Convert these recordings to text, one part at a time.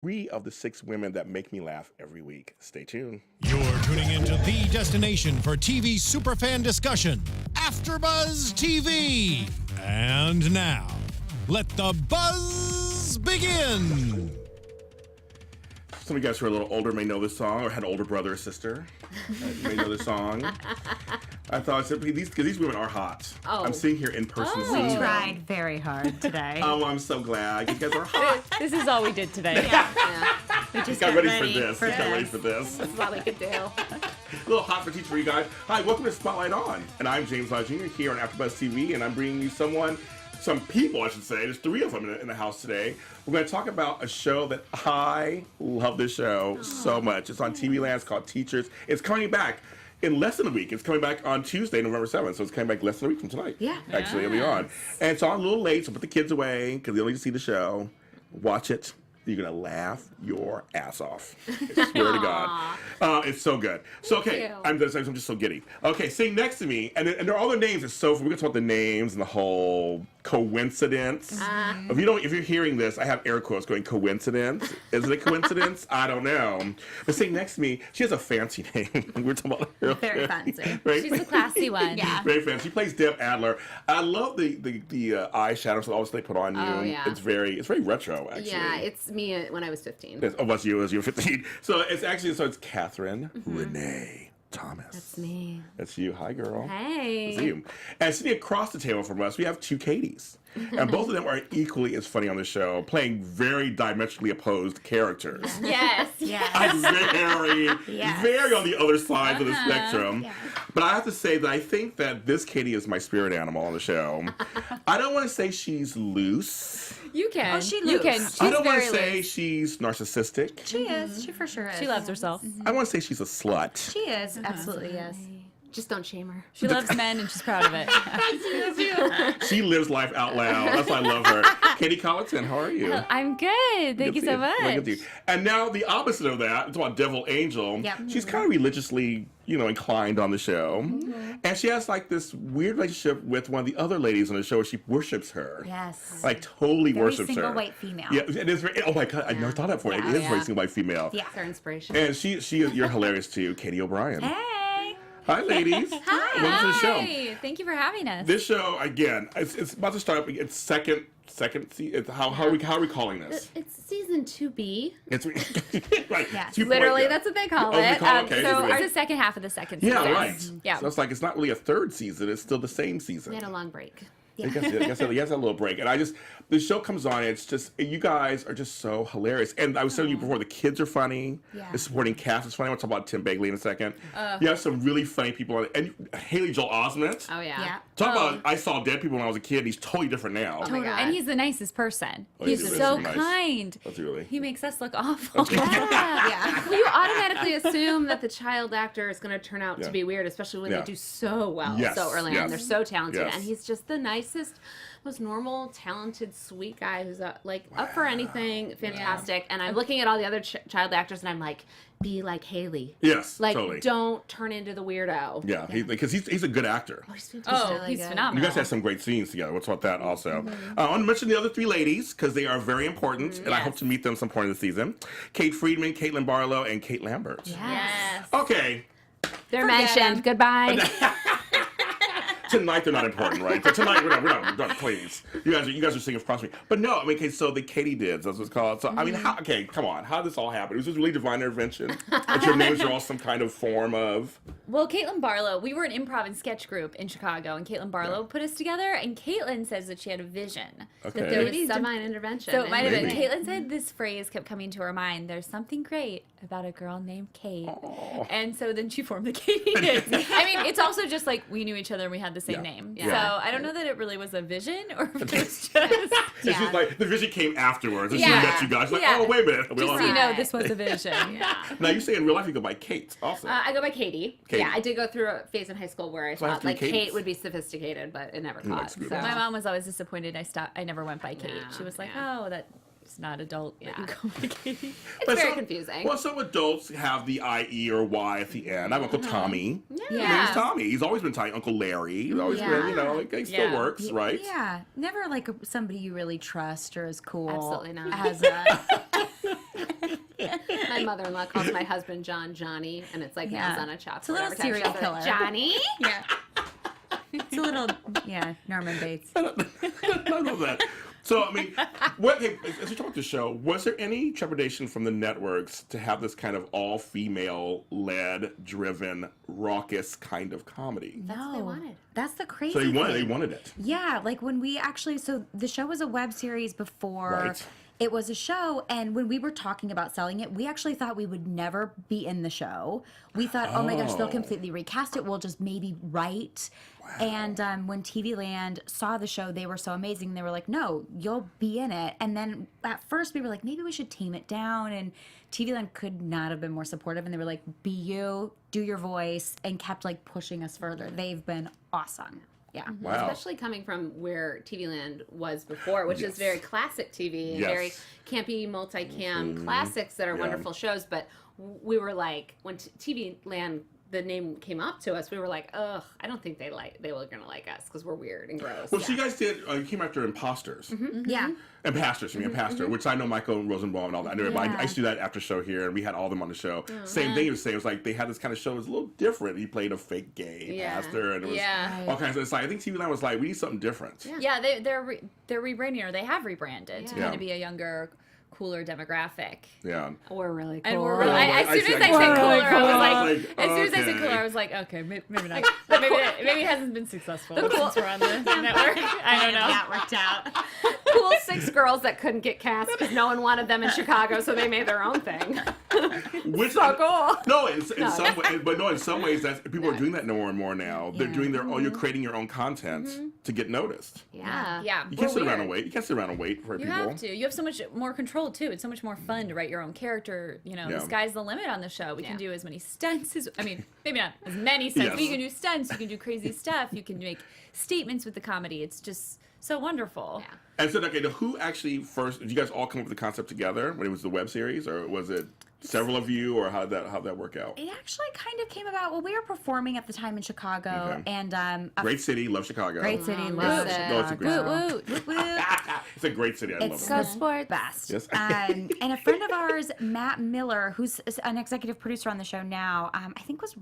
3 of the 6 women that make me laugh every week. Stay tuned. You're tuning into the destination for TV superfan discussion, AFTERBUZZ TV. And now, let the buzz begin. Some of you guys who are a little older may know this song, or had an older brother or sister. You may know this song. I thought simply because these women are hot. Oh. I'm sitting here in person. We seeing tried them. very hard today. Oh, I'm so glad you guys are hot. This is all we did today. Yeah. We just Got ready for this. for Got ready for this. That's what we could do. A little hot for teach for you guys. Hi, welcome to Spotlight On. And I'm James Lott Jr. here on AFTERBUZZ TV, and I'm bringing you some people, I should say. There's 3 of them in the house today. We're going to talk about a show that I love this show so much. It's on TV Land. It's called Teachers. It's coming back in less than a week. It's coming back on Tuesday, November 7th. So it's coming back less than a week from tonight. Yeah. Actually, it'll be on. And it's on a little late, so put the kids away because they only need to see the show. Watch it. You're going to laugh your ass off. I swear to God. It's so good. So, okay, I'm just so giddy. Okay, sitting next to me, and they're all their names. It's so, we're going to talk about the names and the whole coincidence. If you're hearing this, I have air quotes going coincidence. Is it a coincidence? I don't know. But sitting next to me, she has a fancy name. We're talking about her. Very fancy. Right? She's the classy one. Yeah. Very fancy. She plays Deb Adler. I love the eyeshadows that always they put on you. Oh, yeah. It's very retro, actually. Yeah, it's me when I was 15. Yes, that's you as you were 15. So it's Kathryn Renne Thomas. That's me. That's you. Hi, girl. Hey. That's you. And sitting across the table from us, we have 2 Katys. And both of them are equally as funny on the show, playing very diametrically opposed characters. Yes. Yes. I'm Yes. very on the other side of the spectrum. Yeah. But I have to say that I think that this Katy is my spirit animal on the show. I don't want to say she's loose. You can. Oh, she You loose. can. She's I don't want very to say loose. she's narcissistic. She is. She for sure is. She loves herself. I want to say she's a slut. She is. Absolutely, yes. Just don't shame her. She loves men and she's proud of it. She lives life out loud. That's why I love her. Katy Colloton, how are you? I'm good. Thank you so much. Good to see you. And now the opposite of that, it's about Devil Angel. Yep. She's kind of religiously, inclined on the show. And she has like this weird relationship with one of the other ladies on the show where she worships her. Yes. Like totally Very worships single her. white female. Yeah, it is very, oh my God, I never thought of that before. Yeah. It is very single white female. Yeah. It's her inspiration. And you're hilarious too, Katy O'Brien. Hey. Hi, ladies. Hi. Welcome to the show. Hi. Thank you for having us. This show, again, it's about to start. It's second. How are we calling this? It's season 2B. It's right. Yes. 2.0. Literally, that's what they call Oh, they it. call it, okay. So It's it's the second half of the second Yeah, season. right. Yeah. So it's not really a third season. It's still the same season. We had a long break. I guess a little break. And the show comes on, it's just, you guys are just so hilarious. And I was telling you before, the kids are funny. Yeah. The supporting cast is funny. I want to talk about Tim Begley in a second. You have some really funny people on it. And Haley Joel Osment. Oh, yeah. Talk about, I saw dead people when I was a kid. He's totally different now. Oh, my God. And he's the nicest person. Oh, He's he's so really nice. kind. That's really. He makes us look awful. Yeah. Well, you automatically assume that the child actor is going to turn out to be weird, especially when Yeah. they do so well Yes, so early yes. on. They're so talented. Yes. And he's just the nicest, most normal, talented, sweet guy who's up for anything. Fantastic. And I'm looking at all the other child actors and I'm like, be like Haley. Yes, Like, totally. don't turn into the weirdo. Yeah, because he's a good actor. Oh, he's fantastic. Oh, he's You phenomenal. guys had some great scenes together. We'll talk about that also. I want to mention the other 3 ladies because they are very important, and I hope to meet them some point in the season. Kate Friedman, Caitlin Barlow, and Kate Lambert. Yes. Okay, They're Forget mentioned. him. Goodbye. tonight they're not important, right? So tonight we're not. Please, you guys are singing across me. But no, I mean, okay, so the Katydids, that's what it's called. So I mean, come on, how did this all happen? It was just really divine intervention. That your names are all some kind of form of. Well, Caitlin Barlow, we were an improv and sketch group in Chicago, and Caitlin Barlow put us together, and Caitlin says that she had a vision. Okay. That there Maybe was divine intervention. So it might have been. Maybe. Caitlin said this phrase kept coming to her mind. There's something great about a girl named Kate. Oh. And so then she formed the Katydids. I mean, it's also just like we knew each other and we had the same name. Yeah. So I don't know that it really was a vision or if it was just. It's just like the vision came afterwards, and she Yeah. met you guys. Like, Yeah. oh, wait a minute. Just so you know, this was a vision. Now you say in real life you go by Kate. Also. I go by Katy. Katy. Yeah, I did go through a phase in high school where I So I have thought 3 like Katys. Kate would be sophisticated, but it never caught. screw So. that. My mom was always disappointed. I never went by Kate. Yeah, She was like, yeah. oh, that's not adult. That you Yeah. go by Katie. It's very confusing. Well, some adults have the IE or Y at the end. I have Uncle Tommy. Yeah. Name's Tommy. He's always been Tommy. Uncle Larry. He's always been, like, he still Yeah. works, right? Yeah, never like somebody you really trust or is cool. Absolutely not. As a, My mother-in-law calls my husband John Johnny, and it's like nails on a chalkboard. It's a little every time she serial says it. killer. Johnny? Yeah. It's a little, Norman Bates. I love that. So, I mean, as we talk about the show, was there any trepidation from the networks to have this kind of all-female-led, driven, raucous kind of comedy? That's what they wanted. That's the crazy So thing. they wanted it. Yeah, like when we actually, so the show was a web series before Right. it was a show, and when we were talking about selling it, we actually thought we would never be in the show. We thought, oh my gosh, they'll completely recast it. We'll just maybe write. And when TV Land saw the show, they were so amazing. They were like, no, you'll be in it. And then at first we were like, maybe we should tame it down. And TV Land could not have been more supportive. And they were like, be you, do your voice, and kept like pushing us further. They've been awesome. Yeah. Wow. Especially coming from where TV Land was before, which Yes. is very classic TV and Yes. very campy, multi-cam classics that are wonderful shows. But we were like, when TV Land, the name came up to us, we were like, ugh, I don't think they were gonna like us because we're weird and gross. Well, so you guys did, you came after Imposters. Yeah. And Pastors, Pastor, which I know Michael Rosenbaum and all that. I know everybody. Yeah. I used to do that after show here, and we had all of them on the show. Same thing. It was like they had this kind of show that was a little different. He played a fake gay pastor, and it was all kinds of. It's like I think TV Land was like, we need something different. Yeah, they're rebranding, or they have rebranded to Yeah. kind of be a younger, cooler demographic. Yeah. We're really cool. And we're really, I as soon as I said said cooler, really I was cool. like, as soon as I said okay. cooler, I was like, okay, maybe not. maybe it hasn't been successful since we're on the network. I don't know. That worked out. Cool 6 girls that couldn't get cast because no one wanted them in Chicago, so they made their own thing. Which So cool. No, in some ways, that's people are doing that more and more now. They're doing their own. You're creating your own content to get noticed. Yeah. Yeah. You can't we're sit around weird. and wait. You can't sit around and wait for You people. have to. You have so much more control too. It's so much more fun to write your own character. You know, Yeah. the sky's the limit on the show. We can Yeah. do as many stunts as maybe not as many stunts, Yes. but you can do stunts. You can do crazy stuff. You can make statements with the comedy. It's just so wonderful. Yeah. And so, okay, who actually first? Did you guys all come up with the concept together when it was the web series, or was it several of you, or how'd that work out? It actually kind of came about. Well, we were performing at the time in Chicago, Okay. and Great city, love Chicago. great city, love love it. No, it's a great Chicago. city. Woot woot woot woot. It's a great city. I love It's it. Go sports. Best. Yes. And a friend of ours, Matt Miller, who's an executive producer on the show now, I think was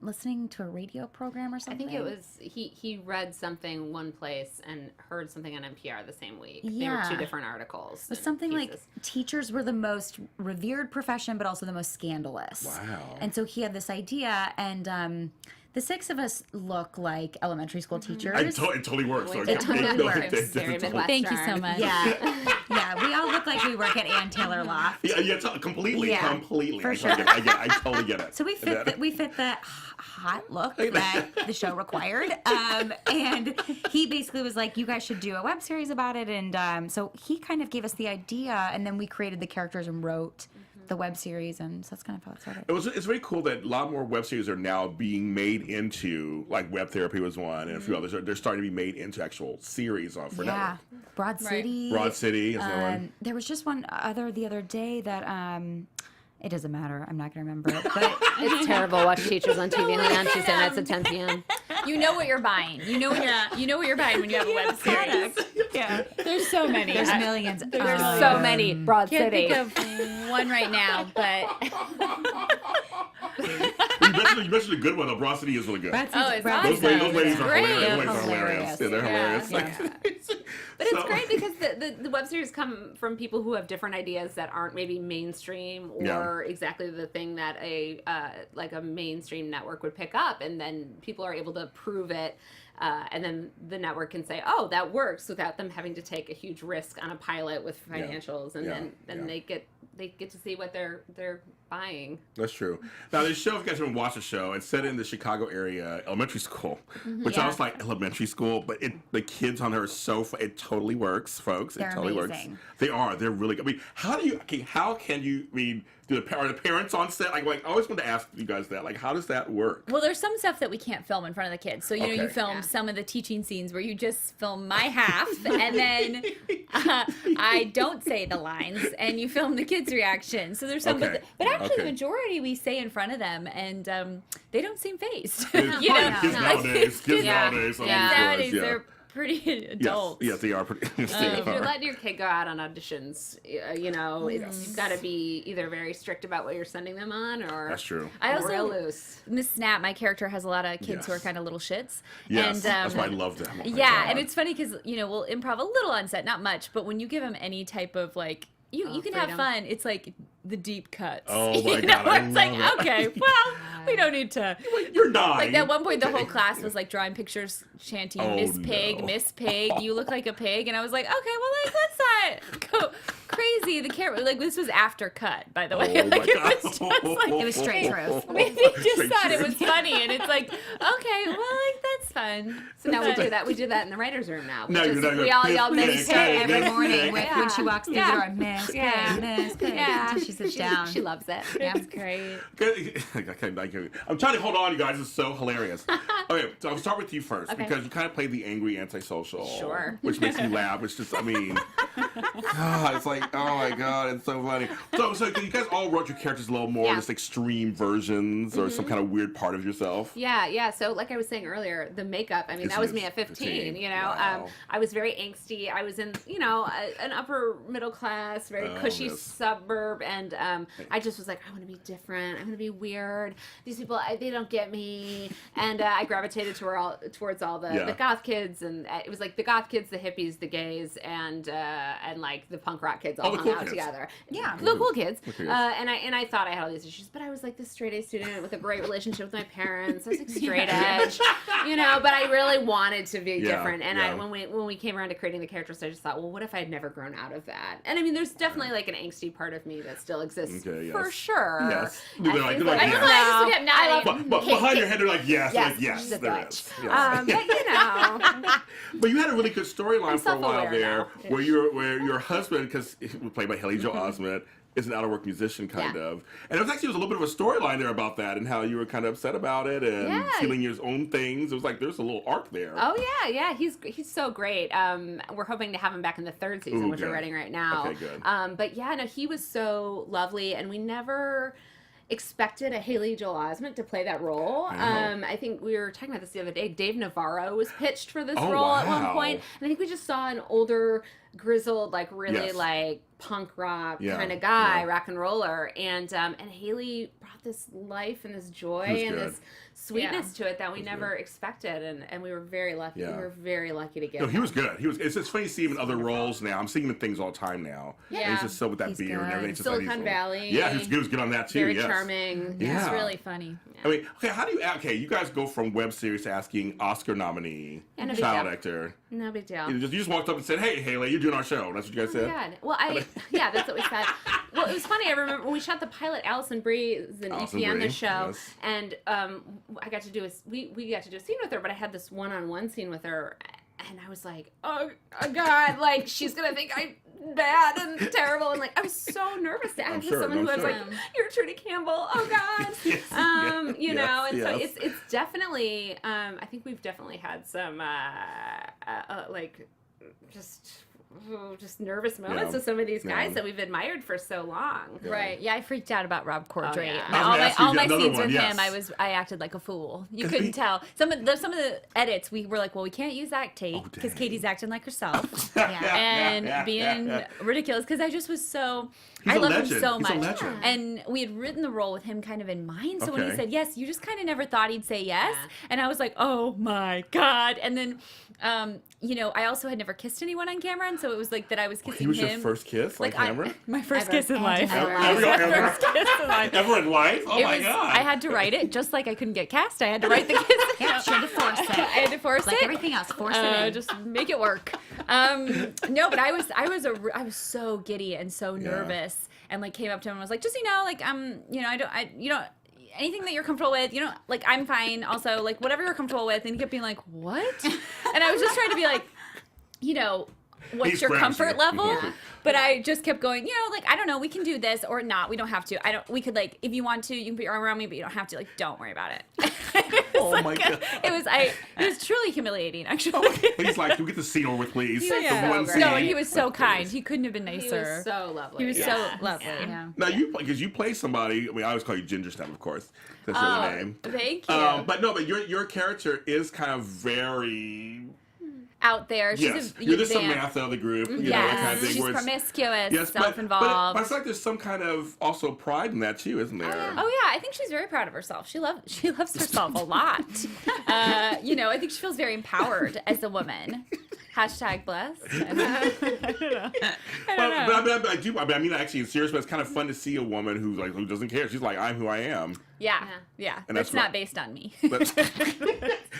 listening to a radio program or I something. think it was he read something one place and heard something on NPR the same week. They were Yeah. 2 different articles. It was and something pieces. like teachers were the most revered profession, but also the most scandalous. Wow. And so he had this idea, and the 6 of us look like elementary school teachers. It totally works. It totally works. Very Midwestern. Thank you so much. Yeah, yeah. We all look like we work at Ann Taylor Loft. Yeah, completely. Yeah, Completely. for I sure. I totally get it. So we fit the hot look that the show required, and he basically was like, "You guys should do a web series about it." And so he kind of gave us the idea, and then we created the characters and wrote the web series, and so that's kind of how it started. It's very cool that a lot more web series are now being made into, like Web Therapy was one, and a few others. They're starting to be made into actual series for Yeah, network. Broad City. Broad City is another one. There was just one other the other day that it doesn't matter. I'm not gonna remember it, but It's terrible. Watch teachers on TV Land Tuesday nights at 10 p.m. you know what you're buying. You know what you're buying when you have a web series. Yeah. There's so many. There's millions. There's so many. Broad Can't City. think of one right now, but You mentioned a good one, though. Broad City is really good. it's Those awesome. ladies are Great. hilarious. Those ladies are Hilarious. hilarious. Yeah, they're hilarious. Yeah. But it's great because the web series come from people who have different ideas that aren't maybe mainstream or exactly the thing that a mainstream network would pick up, and then people are able to prove it, and then the network can say, "Oh, that works," without them having to take a huge risk on a pilot with financials, and then they get to see what they're buying. That's true. Now, this show, if you guys haven't watched the show, it's set in the Chicago area elementary school, which sounds like elementary school, but the kids on there are so fun. It totally works, folks. They're it totally amazing. works. They are. They're really good. I mean, how can you, are the parents on set? Like, I always wanted to ask you guys that. Like, how does that work? Well, there's some stuff that we can't film in front of the kids. So, you Okay. film some of the teaching scenes where you just film my half, and then I don't say the lines, and you film the kids' reaction. So there's some, Okay. but actually the Okay. majority we say in front of them, and they don't seem phased. Kids you know, nowadays. Kids Yeah. nowadays. Yeah. of course, nowadays yeah. they're pretty adult. Yes, they are pretty. If you're letting your kid go out on auditions, you've got to be either very strict about what you're sending them on, or that's true. I also real loose. Miss Snap, my character, has a lot of kids who are kind of little shits. Yes, and, that's why I loved them. Oh yeah, and it's funny because we'll improv a little on set, not much, but when you give them any type of like. You can freedom. have fun. It's like the deep cuts. Oh my God, It's like, okay, well, we don't need to. You're 9. Like at one point, the whole class was like drawing pictures, chanting "Miss Pig, no. Miss Pig, you look like a pig," and I was like, okay, well, like let's not go crazy. The camera, like this was after cut, by the way. Oh Like my it God. was just like It was straight truth. they just Straight thought it truth. was funny, and it's like, okay, well, like that's fun. So now we do that. We do that in the writers' room now. No, you're not. We all yell Miss Miss Pig, Pig Miss Every morning Pig. when she walks through the door, Miss Pig, Yeah. Miss Pig, until she sits down. She loves it. Yeah, it's great. I'm trying to hold on, you guys. It's so hilarious. Okay, so I'll start with you first Okay. because you kind of play the angry antisocial. Sure. Which makes me laugh. It's just, I mean, God, it's like, oh my God, it's so funny. So you guys all wrote your characters a little more Yeah. just extreme versions or some kind of weird part of yourself. Yeah. So, like I was saying earlier, the makeup. I mean, It's that was me just at 15. 15. Wow. I was very angsty. I was in, an upper middle class, very cushy yes. suburb, and I just was like, I want to be different. I want to be weird. These people, they don't get me, and I gravitated towards all the goth kids, and it was like the goth kids, the hippies, the gays, and like the punk rock kids all the hung cool out kids. together. Yeah. The cool kids. The kids. And I thought I had all these issues, but I was like this straight A student with a great relationship with my parents. I was like straight edge, but I really wanted to be different. And when we came around to creating the characters, I just thought, well, what if I had never grown out of that? And I mean, there's definitely like an angsty part of me that still exists for sure. Yes. I They're think like, I yes. don't know. I just kept nodding. But behind your head, they're like, yes, Yes, like, yes, she's a there bitch. is. Yes. But But you had a really good storyline I'm for a while self-aware there, now. where your husband, because he was played by Haley Joel Osment, is an out-of-work musician, kind of. And there was a little bit of a storyline there about that and how you were kind of upset about it and feeling your own things. It was like there's a little arc there. Oh yeah, he's so great. We're hoping to have him back in the 3rd season, which we're writing right now. Okay, good. But yeah, no, he was so lovely, and we never expected a Haley Joel Osment to play that role. I think we were talking about this the other day. Dave Navarro was pitched for this role at one point, and I think we just saw an older, grizzled, like really like punk rock kind of guy, rock and roller, and Haley brought this life and this joy and this sweetness to it that we never expected, and we were very lucky. Yeah. We were very lucky to get. No, he was good. It's just funny to see him in other roles now. I'm seeing him in things all the time now. Yeah. And he's just so with that He's beard and good. everything. It's just Silicon like he's- Valley. Yeah, he was good on that too. Very yes. charming. Yeah. It's really funny. I mean, okay, how do you? Okay, you guys go from web series to asking Oscar nominee Yeah, no big child deal. actor. No big deal. You just walked up and said, "Hey, Haley, you're doing our show." That's what you guys Oh said. my God. Well, that's what we said. Well, it was funny. I remember when we shot the pilot. Allison Brie is an Allison EP on Brie, the show, yes. and I got to do we got to do a scene with her, but I had this one-on-one scene with her, and I was like, oh God, like she's gonna think I'm bad and terrible, and like I was so nervous to act with someone who was like, "You're Trudy Campbell." Oh God, and so it's definitely. I think we've definitely had some like just nervous moments with some of these guys that we've admired for so long. Right. Yeah, I freaked out about Rob Corddry. yeah. All my scenes with him, I acted like a fool. You couldn't tell. Some of the edits, we were like, well, we can't use that take because Katie's acting like herself and being ridiculous because I just was so. I love him so much. And we had written the role with him kind of in mind. So when he said yes, you just kind of never thought he'd say yes. And I was like, oh my God. And then, I also had never kissed anyone on camera. And so it was like that I was kissing him. He was your first kiss on camera? My first kiss in life. Ever in life? Oh my God. I had to write it just like I couldn't get cast. I had to write the kiss. Yeah, she had to force it. I had to force like it. everything else, force it in. Just make it work. No, but I was so giddy and so nervous, and like came up to him and was like, just anything that you're comfortable with, like I'm fine. Also, like whatever you're comfortable with, and he kept being like, what? And I was just trying to be like, what's your comfort level? Yeah. But I just kept going, like, I don't know, we can do this or not. We don't have to. We could, like, if you want to, you can put your arm around me, but you don't have to. Like, don't worry about it. My God. It was truly humiliating, actually. He's like, can we get the scene over with, please? So great. No, and he was so kind. He couldn't have been nicer. He was so lovely. He was so lovely. Yeah. Now, because you play somebody, I always call you Ginger Snap, of course. That's your other name. Thank you. But your character is kind of very out there. She's Yes, a you're the advanced. Samantha of the group. You know, that Yes, kind of thing, she's where it's- promiscuous, Yes, self-involved. but I feel like there's some kind of also pride in that too, isn't there? Oh yeah, I think she's very proud of herself. She loves herself a lot. You know, I think she feels very empowered as a woman. Hashtag blessed. I don't know. But I mean, actually, in serious, but it's kind of fun to see a woman who doesn't care. She's like, I'm who I am. Yeah. And That's that's not right. based on me. But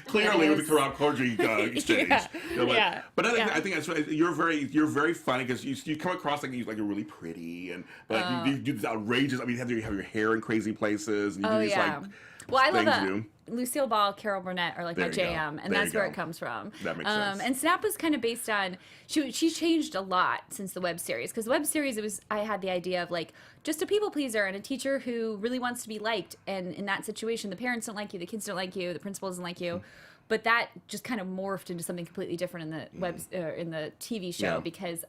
clearly, with the corrupt clergy exchange. Yeah. You know, Yeah. But I think that's right. You're very funny because you come across like you're really pretty and like you do this outrageous. I mean, you have your hair in crazy places. And you do these, like, Well, I things love you do. Lucille Ball, Carol Burnett are like There my you go. jam, and There that's you where go. it comes from. That makes sense. And Snap was kind of based on she's changed a lot since the web series, because the web series I had the idea of like just a people pleaser and a teacher who really wants to be liked, and in that situation the parents don't like you, the kids don't like you, the principal doesn't like you. But that just kind of morphed into something completely different in the in the TV show, Yeah. because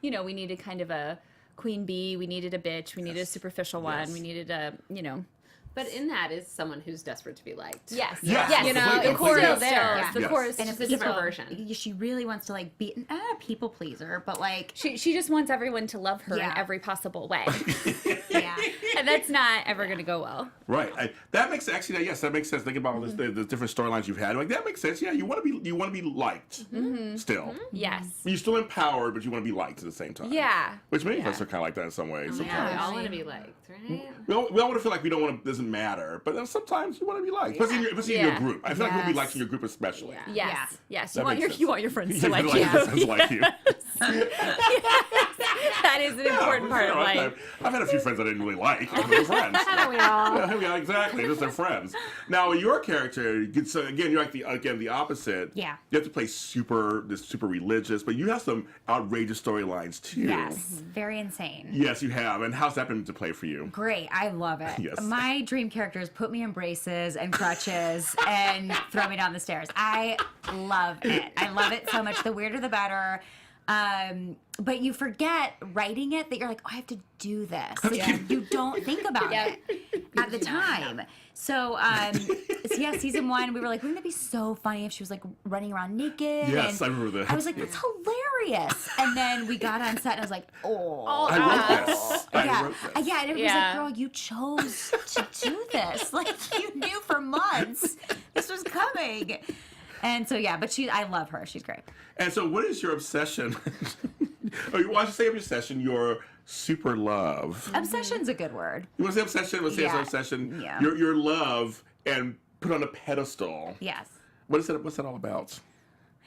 you know, we needed kind of a queen bee, we needed a bitch, we needed a superficial one, Yes. we needed a, you know. But in that is someone who's desperate to be liked. Yes. Yes, You know, completely, it's completely. still there. Yeah. It's the Yes. chorus. And It's it's a different version. She really wants to like be a people pleaser, but like She just wants everyone to love her in Yeah. every possible way. yeah. And that's not ever going to go well. Right. That makes actually yes, that makes sense. Think about all the different storylines you've had. Like that makes sense. Yeah, you want to be liked still. Yes. You're still empowered, but you want to be liked at the same time. Yeah. Which many of us are kind of like that in some ways. Yeah, we Sometimes. all want to be liked, right? We all want to feel like we don't want to. Doesn't matter, but then sometimes you want to be liked, especially in your Yeah. group. I feel like you want to be Yes. liked in your group especially. Yeah. Yes. Yes. That You want makes sense. you want your friends You to want like you. your friends to like you. That is an important part of life. I've had a few friends I didn't really like, but they're friends. We all. Yeah, exactly. Just they're friends. Now, your character, so again, you're like the opposite. Yeah. You have to play super religious, but you have some outrageous storylines too. Yes, very insane. Yes, you have. And how's that been to play for you? Great, I love it. Yes. My dream character is put me in braces and crutches and throw me down the stairs. I love it. I love it so much. The weirder, the better. But you forget writing it that you're like, oh, I have to do this. You don't think about it at the time. So, yeah, season 1, we were like, wouldn't it be so funny if she was like running around naked? Yes, and I remember that. I was like, that's hilarious. And then we got on set and I was like, oh. I wrote this. I wrote this. Yeah, and it was Yeah. like, girl, you chose to do this. Like, you knew for months this was coming. And so, yeah, but I love her. She's great. And so, what is your obsession? Or why should say obsession? Your super love. Obsession's a good word. You want to say obsession? Let's say it's Yeah. obsession. Yeah. Your love and put on a pedestal. Yes. What's that all about?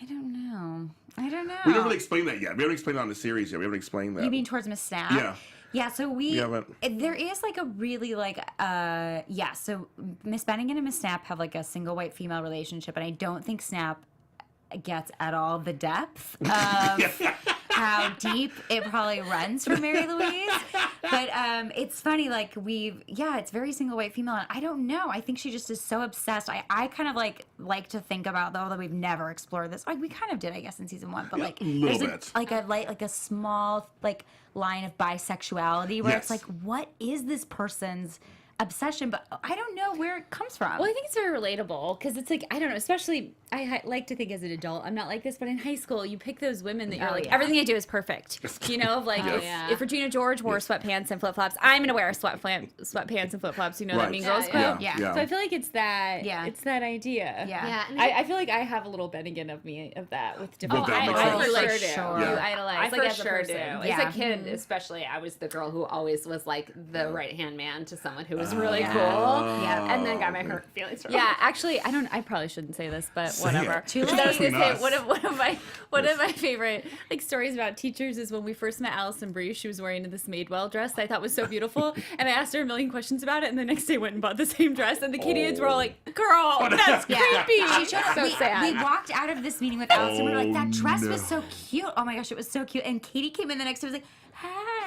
I don't know. We haven't really explained that yet. We haven't explained it on the series yet. We haven't explained that. You mean towards Miss Snap? Yeah. Yeah, so there is like a really like, so Miss Bennigan and Miss Snap have like a single white female relationship, and I don't think Snap gets at all the depth of how deep it probably runs for Mary Louise. But it's funny, like it's very single white female, and I don't know. I think she just is so obsessed. I kind of like to think about, though, that we've never explored this. Like we kind of did, I guess, in season 1, but like a little there's bit. like a small like line of bisexuality where Yes. it's like, what is this person's obsession? But I don't know where it comes from. Well, I think it's very relatable because it's like, I don't know, especially I like to think as an adult, I'm not like this, but in high school, you pick those women that you're like, yeah. everything they do is perfect. You know, of like, yeah. if Regina George wore sweatpants and flip-flops, I'm going to wear sweatpants and flip-flops. You know that Right. Mean Girls Yeah, quote? yeah. So I feel like it's that, Yeah. it's that idea. Yeah. Yeah, and I feel like I have a little Bennigan of me, of that with different Well, that makes I sense. for I sure for do. sure. You Yeah. idolize, I like for as a sure do. person. As Yeah. a kid, especially, I was the girl who always was like the right-hand man to someone who was really Yeah. cool. Yeah. And then got my hurt feelings. Yeah, actually, I probably shouldn't say this, but whatever. it. Too But I was late. gonna say Between us. one of my favorite like stories about teachers is when we first met Allison Brie. She was wearing this Madewell dress that I thought was so beautiful, and I asked her a million questions about it, and the next day went and bought the same dress, and the Katydids were all like, "Girl, that's Yeah. creepy." She showed up. So we sad. walked out of this meeting with Allison. We were like, that dress no. was so cute. Oh my gosh, it was so cute. And Katie came in the next day and was like,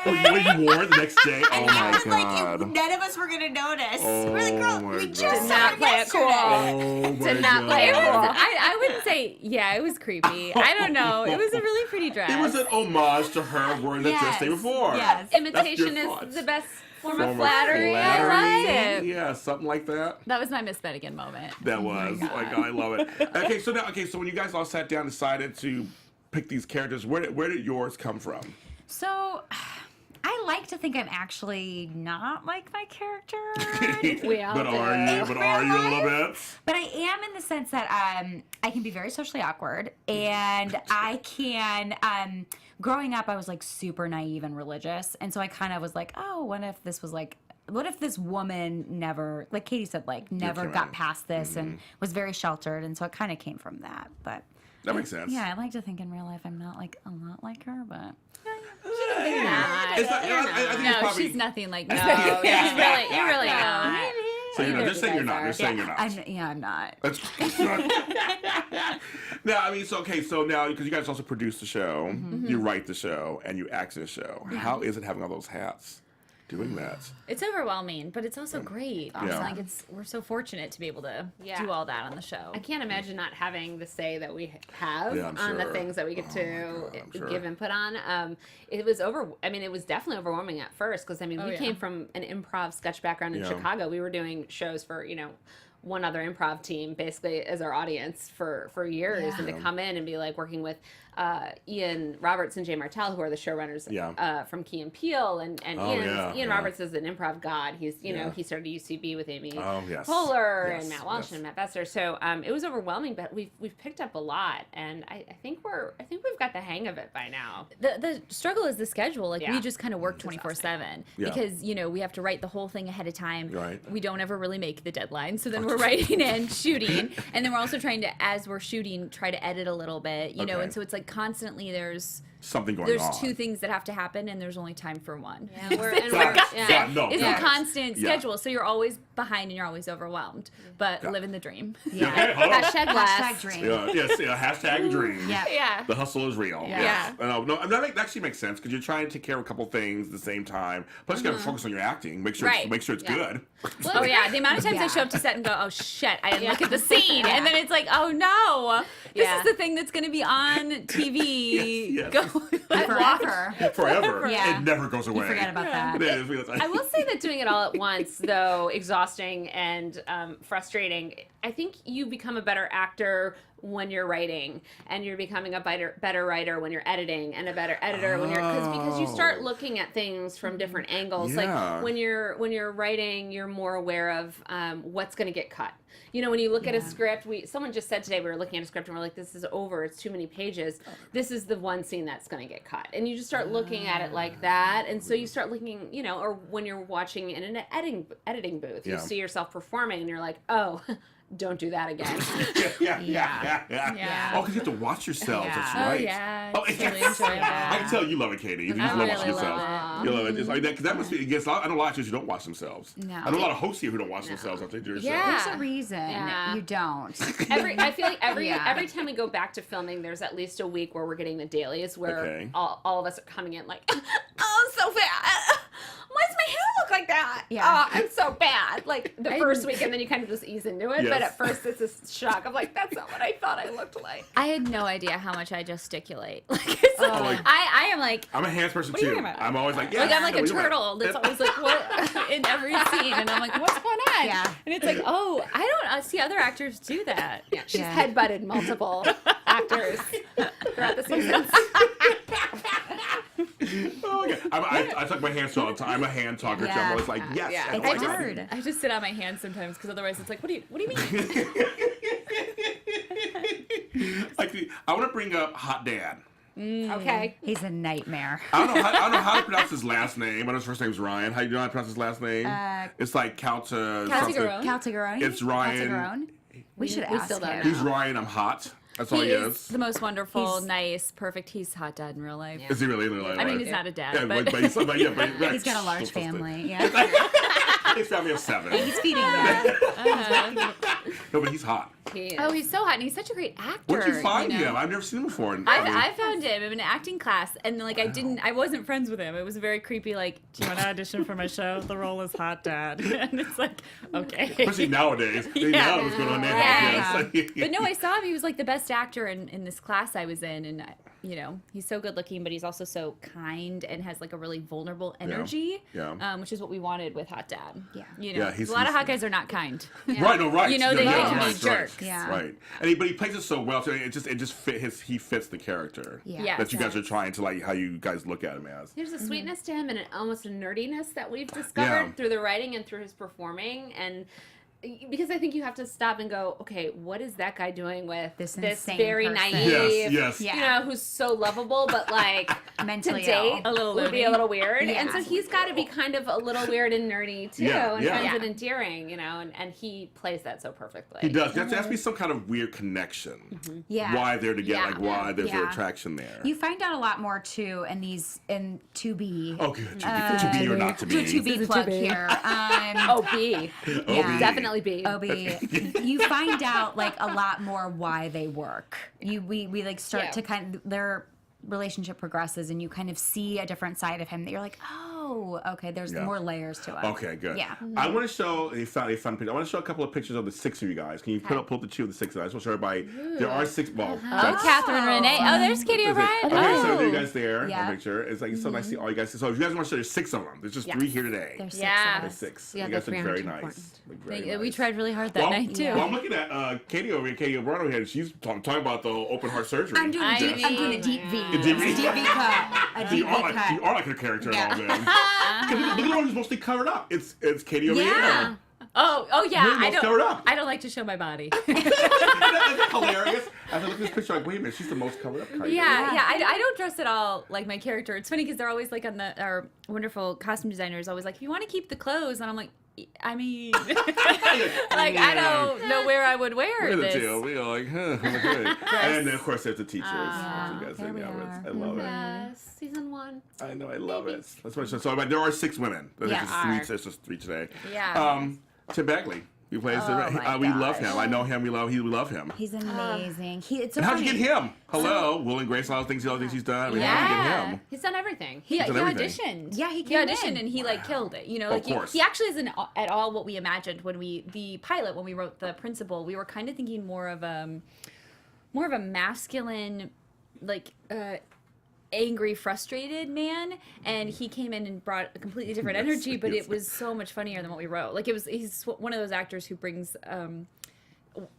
hey. Oh, you wore it the next day? Oh And my I was god. like, none of us were gonna notice. Oh We're like, girl, my we God. just Did saw not it play it cool. yesterday. Oh my Did not play it God. cool. I wouldn't say, yeah, it was creepy. I don't know. It was a really pretty dress. It was an homage to her wearing the dress day before. Yes. Imitation That's your is thoughts. the best form Form of flattery. I flattery. liked it. Yeah, something like that. That was my Miss Bennigan moment. That was. Oh my God, I love it. Okay, so when you guys all sat down and decided to pick these characters, where did yours come from? So, I like to think I'm actually not like my character. We all but do. are you? But are you a little bit? But I am in the sense that I can be very socially awkward, and I can. Growing up, I was like super naive and religious, and so I kind of was like, oh, what if this woman never, like Katie said, like never came got out. past this and was very sheltered, and so it kind of came from that. But That makes sense. yeah, I like to think in real life I'm not like a lot like her, but. It's not, I think it's No, probably, she's nothing like no. You really know. So you're not. Either Just saying of you're you not. guys Just saying you're not. I'm not. That's now, I mean, so now because you guys also produce the show, you write the show, and you act in the show. How is it having all those hats, doing that? It's overwhelming, but it's also great. It's Yeah. like we're so fortunate to be able to Yeah. do all that on the show. I can't imagine not having the say that we have Yeah, I'm on the sure. things that we get Oh to my God, I'm sure. give input on. It was it was definitely overwhelming at first because we yeah. came from an improv sketch background in Yeah. Chicago. We were doing shows for one other improv team basically as our audience for years, and to come in and be like working with Ian Roberts and Jay Martell, who are the showrunners from Key and Peele, and Oh, Ian yeah. Roberts is an improv god. He's Yeah. he started UCB with Amy Oh, yes. Poehler Yes, and Matt Walsh yes. and Matt Besser. So it was overwhelming, but we've picked up a lot, and I think we've got the hang of it by now. The struggle is the schedule. Like Yeah. we just kind of work 24/7 Yeah. because we have to write the whole thing ahead of time. Right. We don't ever really make the deadline, so then we're writing and shooting, and then we're also trying to, as we're shooting, try to edit a little bit. You know, Okay. and so it's like constantly there's Something going on. two things that have to happen, and there's only time for one. Yeah, we're Yeah, no, It's got a it. constant Yeah. schedule, so you're always behind and you're always overwhelmed. But living the dream. Yeah. Okay, hold on. Hashtag Hashtag blast. dream. Yes, hashtag dream. Yeah. Yeah. The hustle is real. Yeah. Yes. No, that actually makes sense because you're trying to take care of a couple things at the same time. Plus, you got to focus on your acting. Make sure, Right. make sure it's Yeah. good. Oh yeah, the amount of times I show up to set and go, oh shit, I didn't look at the scene, and then it's like, oh no, this Yeah. is the thing that's going to be on TV. Yes, yes. Go Forever. Forever. Yeah. It never goes away. You forget about that. It is. I will say that doing it all at once, though exhausting and frustrating, I think you become a better actor when you're writing, and you're becoming a better writer when you're editing, and a better editor when you're because you start looking at things from different angles. Yeah. Like when you're writing, you're more aware of what's going to get cut. When you look at a script, someone just said today we were looking at a script and we're like, this is over, it's too many pages. This is the one scene that's going to get cut, and you just start looking at it like that, and so you start looking, or when you're watching in an editing booth, you Yeah. see yourself performing, and you're like, oh. Don't do that again. Yeah. Oh, because you have to watch yourselves. That's Oh right. yeah, Oh, it's really enjoyable. I can tell you love it, Katie. You just love really watching love yourself. You love it. It's like that, because that must be against. I know a lot of actors who don't watch themselves. No. I know a lot of hosts here who don't watch themselves after they do their Yeah. show. There's a reason Yeah. you don't. I feel like every Yeah. every time we go back to filming, there's at least a week where we're getting the dailies where Okay. all of us are coming in like, oh, so bad. Why does my hair look like that? Yeah. Oh, I'm so bad. Like the first week, and then you kind of just ease into it. Yes. But at first, it's a shock. I'm like, that's not what I thought I looked like. I had no idea how much I gesticulate. Like, it's like, like- I am like. I'm a hands person are you too. talking about? I'm always like, yeah. Like I'm like a what are you talking turtle about? that's always like what in every scene, and I'm like, what's going on? Yeah. And it's like, oh, I don't see other actors do that. Yeah, she's Yeah. headbutted multiple actors throughout the seasons. Oh, okay. I talk my hands all the time. I'm a hand talker too. I'm Yeah. always like, yes. Yeah. I It's like it. hard. I just sit on my hands sometimes because otherwise it's like, what do you mean? I want to bring up Hot Dad. Okay. He's a nightmare. I don't know how to pronounce his last name. I know his first name's Ryan. How do you know how to pronounce his last name? It's like something. Calcigarone. Calcigarone. It's Ryan. Calcigarone. We should we ask still don't him. know. He's Ryan. I'm hot. That's all He he is is. the most wonderful, He's- nice, perfect. He's hot dad in real life. Is he really? I mean, he's not a dad, Yeah, but he's He's got a large family. Yeah. His family of 7. He's feeding them. No, but he's hot. he is. Oh, he's so hot, and he's such a great actor. Where'd you find you know? him? I've never seen him before. I found him in an acting class, and like I wasn't friends with him. It was very creepy. Like, do you want to audition for my show? The role is hot dad, and it's like, okay. Especially nowadays, they know what's going on there. Yeah. Yes. But no, I saw him. He was like the best actor in this class I was in, and you know, he's so good looking, but he's also so kind and has like a really vulnerable energy, which is what we wanted with Hot Dad. Yeah. You know, a lot of hot guys are not kind. Right, no, right. You know, they get to be jerks. Yeah. Right, and but he plays it so well. So it just he fits the character. Yeah. That you guys are trying to like how you guys look at him as. There's a sweetness to him and almost a nerdiness that we've discovered through the writing and through his performing. And because I think you have to stop and go, okay, what is that guy doing with this insane very person. naive, Yes. you know, who's so lovable, but like Mentally to date A little would be loony. a little weird. Yeah. And so he's got to be kind of a little weird and nerdy too, and finds it endearing, you know, and he plays that so perfectly. He does. There has to be some kind of weird connection. Yeah. Why they're together, like why there's an Yeah. attraction there. You find out a lot more too in 2B. Oh, good. To be or not to be. 2B plug here. B. Yeah. Definitely B. OB. You find out like a lot more why they work. We like start to kind of their relationship progresses and you kind of see a different side of him that you're like, oh, okay, there's more layers to it. Okay, good. Yeah. I want to show a fun picture. I want to show a couple of pictures of the 6 of you guys. Can you pull up the 2 of the 6 of you guys? I just want to show everybody. There are 6. Well, Oh, Kathryn Renne. Oh, there's Katy O'Brien. Okay, Oh. so there you guys there. Yeah. The picture. It's like so nice to see all you guys. So if you guys want to show, there's 6 of them. There's just 3 here today. There's 6 Yeah. of There's us. 6. Yeah, you guys the look 300 very is nice. important. Look very We nice. tried really hard that night too. Well, I'm looking at Katy over here, Katy O'Brien over here. She's talking about the open heart surgery. I'm doing I I'm doing a deep V. A deep V? It's a deep V cut. A You deep V are cut. like her character and all that. Because look at the one who's mostly covered up. It's Katy over Yeah. here. Oh yeah. You're most covered up. I don't like to show my body. Isn't that hilarious? As I look at this picture, like, wait a minute, she's the most covered up character. Yeah. I don't dress at all like my character. It's funny because they're always like our wonderful costume designer is always like, if you want to keep the clothes, and I'm like, I mean, like I don't know where I would wear We're the this. two. We're like, huh. Okay. And then of course there's the teachers. Yeah, You guys there in we there. are. I love it. Yes, season 1. I know, I love it. That's what so there are 6 women. There's Yes. just 3 today. Yeah. Tim Bagley. He plays my we love gosh. him. I know him. We love him. He's amazing. It's so And how'd you funny. get him? Hello, Will and Grace, all the things he's done. I mean, how'd you get him? He's done everything. He done everything. auditioned. Yeah, he He came auditioned in. and he like killed it. You know, Of like course. he actually isn't at all what we imagined when the pilot when we wrote the principal. We were kind of thinking more of a masculine, like angry, frustrated man, and he came in and brought a completely different energy. But it was so much funnier than what we wrote. Like he's one of those actors who brings.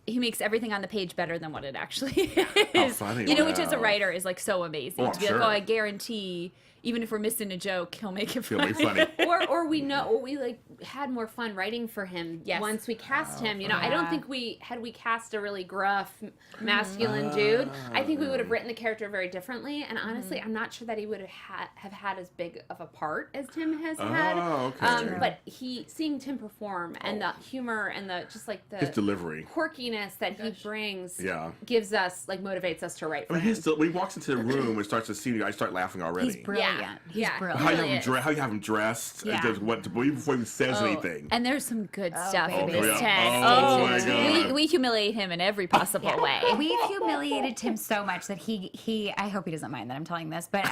He makes everything on the page better than what it actually is. funny. You know, which as a Wow. writer is like so amazing Oh, to be sure. like, oh, I guarantee, even if we're missing a joke, he'll make it He'll funny. make funny. or we know we like had more fun writing for him once we cast him. You know, I don't think we cast a really gruff masculine dude. I think we would have written the character very differently. And honestly, I'm not sure that he would have had as big of a part as Tim has had. Oh, okay. But seeing Tim perform and the humor and the just like His the delivery. quirkiness that he brings Yeah. gives us like motivates us to write I for mean, him. when he walks into the room and starts to see you, I start laughing already. He's brilliant. He's Yeah. brilliant. How you really have him is. how you have him dressed? Yeah. Just what even before he says anything. And there's some good stuff in baby. this Oh, yeah. text. Oh, my God. We humiliate him in every possible way. We've humiliated Tim so much that he I hope he doesn't mind that I'm telling this, but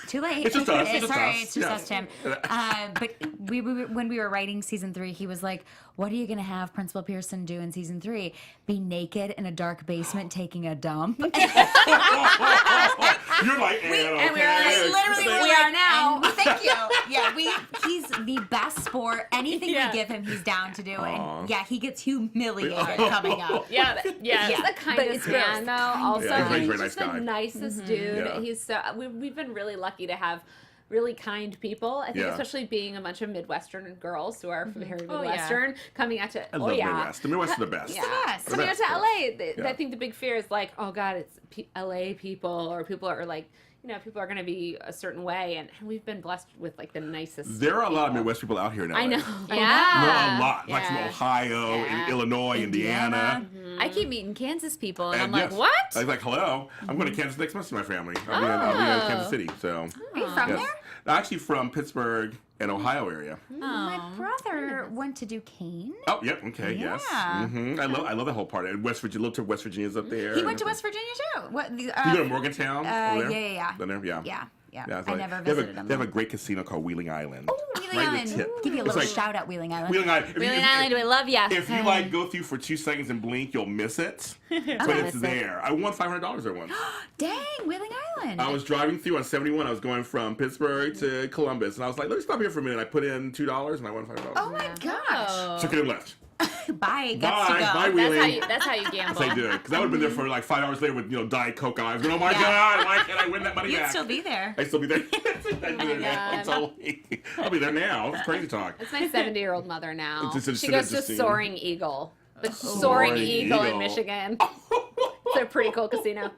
too late. It's just us. It's just Sorry, us. it's just Yeah. us, Tim. But we when we were writing season 3, he was like, "What are you gonna have Principal Pearson do in season 3? Be naked in a dark basement taking a dump?" You're like, And we were like, literally, we are now. Thank you. Yeah, he's the best sport. Anything Yeah. we give him, he's down to do. Aw. And yeah, he gets humiliated coming up. Yeah. He's the kindest man, though. Also, Yeah, he's a very he's just nice the guy. nicest dude. Yeah. He's so we've been really lucky to have really kind people. I think, Yeah. especially being a bunch of Midwestern girls who are very Oh, yeah. Midwestern coming out to. I love Midwest. The Midwest is the best. Yeah. best. The Coming out best, to yes. LA, Yeah. I think the big fear is like, oh God, it's LA people, or people are like, you know, people are going to be a certain way, and we've been blessed with like the nicest. There are a lot of people. Midwest people out here now. I know. Yeah. No, a lot. Like from Yeah. Ohio, Yeah. Illinois, Indiana. I keep meeting Kansas people, and I'm yes. like, what? I was like, hello. I'm going to Kansas next month to my family. I'll be in Kansas City. So. Are you from Yes. there? Actually from Pittsburgh and Ohio area. My brother went to Duquesne. Oh, yep. Okay. Yes. Yeah. I love that whole part. And West Virginia. Little West Virginia's up there. He went to West Virginia too. What? You go to Morgantown over there? Yeah. Down there? Yeah. Yeah. It's I like- never they have a- visited them. They have a great casino called Wheeling Island. Oh, Wheeling Right in the Island. tip. Give you a It's little like- shout out, Wheeling Island. Wheeling Island. Wheeling Island, we love ya. If you like go through for 2 seconds and blink, you'll miss it. But it's there. I won $500 there once. Dang, Wheeling Island. I was driving through on 71. I was going from Pittsburgh to Columbus, and I was like, "Let me stop here for a minute." I put in $2, and I won $5. Oh my gosh. Took it and left. Bye. Guts to go. Bye, Wheeling. That's how you gamble. That's how you do it. Because I would have been there for like 5 hours later with Diet Coke eyes. But oh my God, why can't I win that money You'd back? still be there. I'd still be there. I'll be there now. It's crazy talk. That's my 70-year-old mother now. It's She goes to interesting. Soaring Eagle. The Soaring Eagle in Michigan. It's a pretty cool casino.